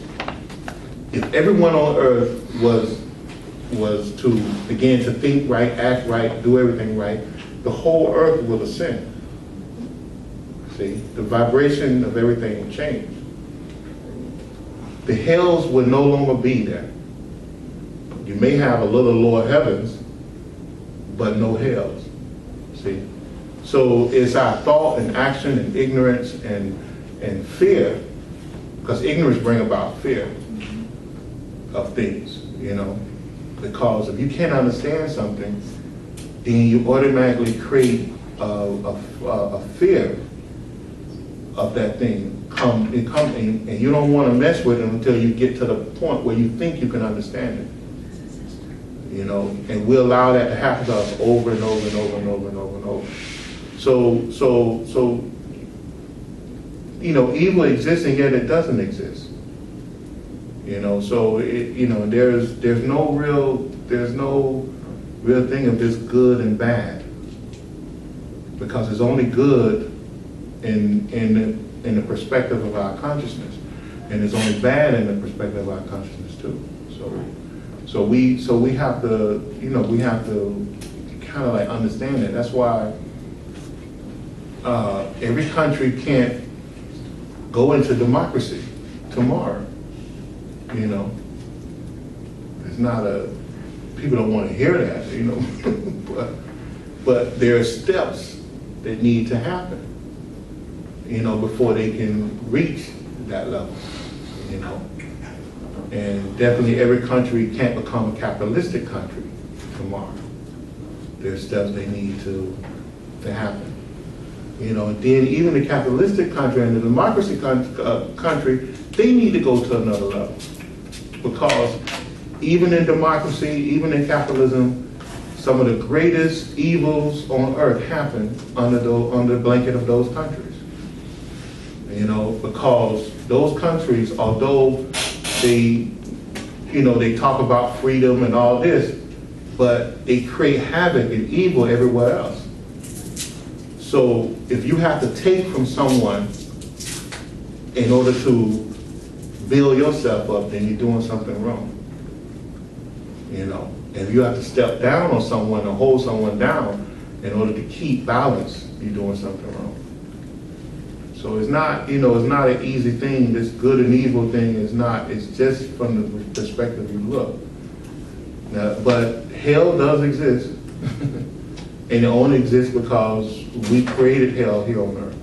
If everyone on earth was to begin to think right, act right, do everything right, the whole earth will ascend. See, the vibration of everything will change. The hells will no longer be there. You may have a little lower heavens, but no hells. See? So it's our thought and action and ignorance and fear, because ignorance brings about fear of things, because if you can't understand something, then you automatically create a fear of that thing. And you don't want to mess with it until you get to the point where you think you can understand it. And we allow that to happen to us over and over and over and over and over and over. So evil exists and yet it doesn't exist. So there's no real thing of this good and bad, because it's only good in the perspective of our consciousness, and it's only bad in the perspective of our consciousness too. So we have to kind of like understand that. That's why every country can't go into democracy tomorrow. It's not people don't want to hear that, but there are steps that need to happen, before they can reach that level, And definitely every country can't become a capitalistic country tomorrow. There's steps they need to happen. And then even the capitalistic country and the democracy country, they need to go to another level. Because even in democracy, even in capitalism, some of the greatest evils on earth happen under the blanket of those countries. Because those countries, although they talk about freedom and all this, but they create havoc and evil everywhere else. So if you have to take from someone in order to build yourself up, then you're doing something wrong. And if you have to step down on someone or hold someone down in order to keep balance, you're doing something wrong. So it's not, it's not an easy thing. This good and evil thing is not. It's just from the perspective you look. Now, but hell does exist, and it only exists because we created hell here on earth.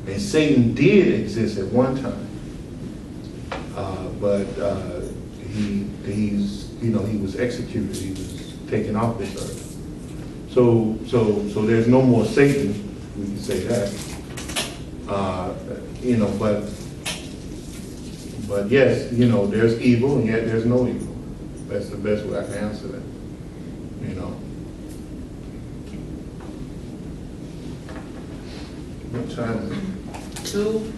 And Satan did exist at one time, but he was executed. He was taken off this earth. So there's no more Satan. We can say that. But yes, there's evil and yet there's no evil. That's the best way I can answer that. What time is it? 2.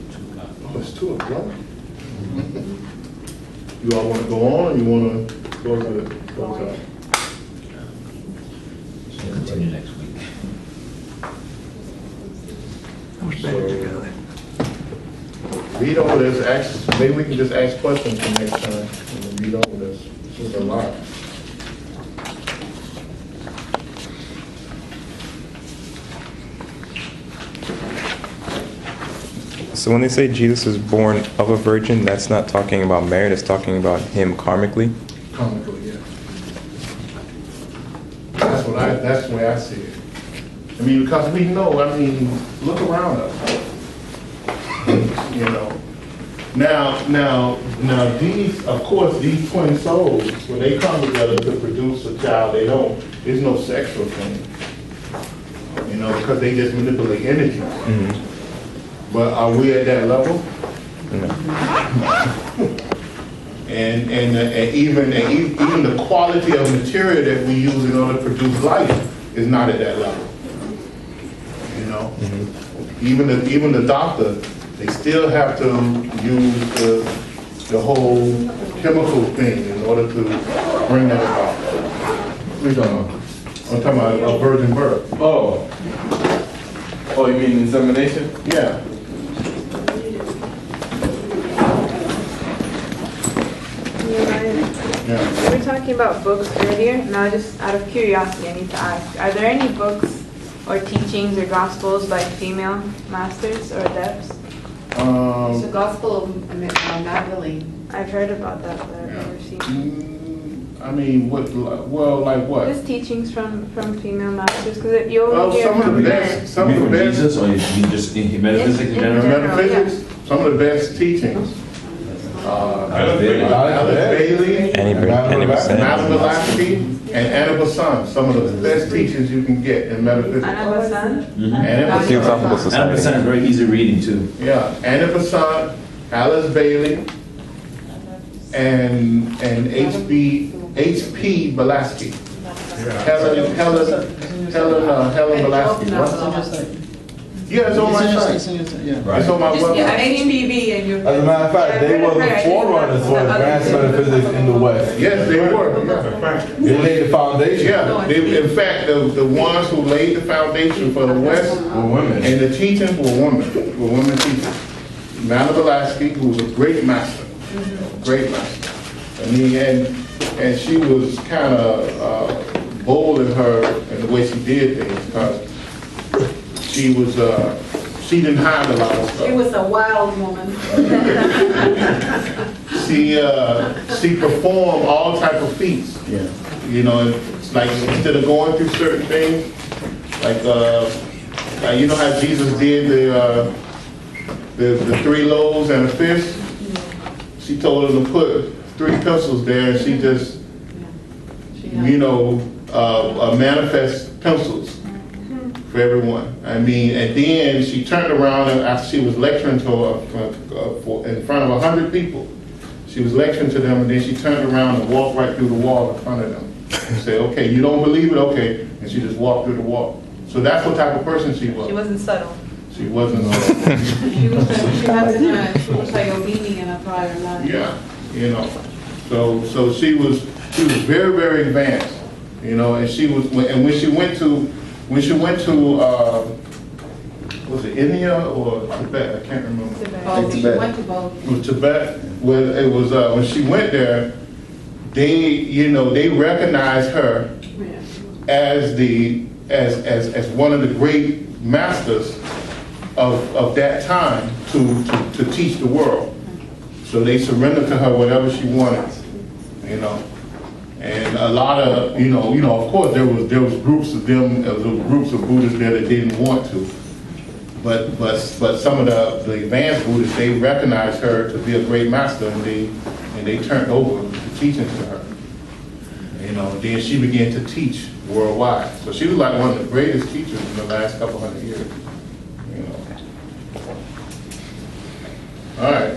Oh, it's 2 o'clock. You all want to go on, or you want to close out? So continue next week. So, read over this. Maybe we can just ask questions for next time. And read over this. This is a lot. So when they say Jesus is born of a virgin, that's not talking about Mary, that's talking about him karmically? Comically, yeah. That's the way I see it. I mean, because we know, look around us. You know. Now, these, of course, these twin souls, when they come together to produce a child, there's no sexual thing. You know, because they just manipulate energy. Mm-hmm. But are we at that level? No. And even the quality of material that we use in order to produce life is not at that level. You know, even the doctor, they still have to use the whole chemical thing in order to bring that about. What are you talking about? I'm talking about a virgin birth. Oh, you mean insemination? Yeah. We were talking about books earlier. Now, just out of curiosity, I need to ask: are there any books or teachings or gospels by female masters or adepts? It's the Gospel of Magdalene. I've heard about that, but I've never seen it. Like what? Just teachings from female masters, because you only hear Some of from the men. best, some of the from best. Jesus, or you mean just in metaphysics in In general? general. Metaphysics, some of the best teachings. Alice Bailey, Annie Besant. Madame Blavatsky, and Anna Besant, some of the best teachings you can get in metaphysics. Anna Besant? Anna Theosophical Besant, And Society. is very easy reading too. yeah, Anna Besant, Alice Bailey, and H.P. Blavatsky. Helen Blavatsky. Yeah, it's on my site. It's on my website. HPV and your. As a matter of fact, they were the forerunners for advanced metaphysics in the West. Yes, they were. Yeah. They laid the foundation. Yeah, in fact, the ones who laid the foundation for the West For women. and the teachings were women teachers. Madame Blavatsky, who was a great master, great master. And she was kind of bold in the way she did things, because she didn't hide a lot of She stuff. was a wild woman. She performed all type of feats. Yeah. You know, it's like instead of going through certain things, like you know how Jesus did the 3 loaves and a fish? She told him to put 3 pencils there, and she just, manifest pencils for everyone. And then she turned around and after she was lecturing to in front of 100 people. She was lecturing to them, and then she turned around and walked right through the wall in front of them. And said, okay, you don't believe it? Okay. And she just walked through the wall. So that's what type of person she was. She wasn't subtle. She wasn't. She was like a meaning in a prior life. Yeah, you know. So she was very, very advanced, you know, and when she went to was it India or Tibet? I can't remember. She went to both. It was Tibet, where it was when she went there, they recognized her as as one of the great masters of that time to teach the world. So they surrendered to her whatever she wanted, you know. And a lot of, of course there was groups of them, there was groups of Buddhists there that didn't want to. But some of the advanced Buddhists, they recognized her to be a great master, and they turned over the teachings to her. You know, then she began to teach worldwide. So she was like one of the greatest teachers in the last couple hundred years. You know. All right.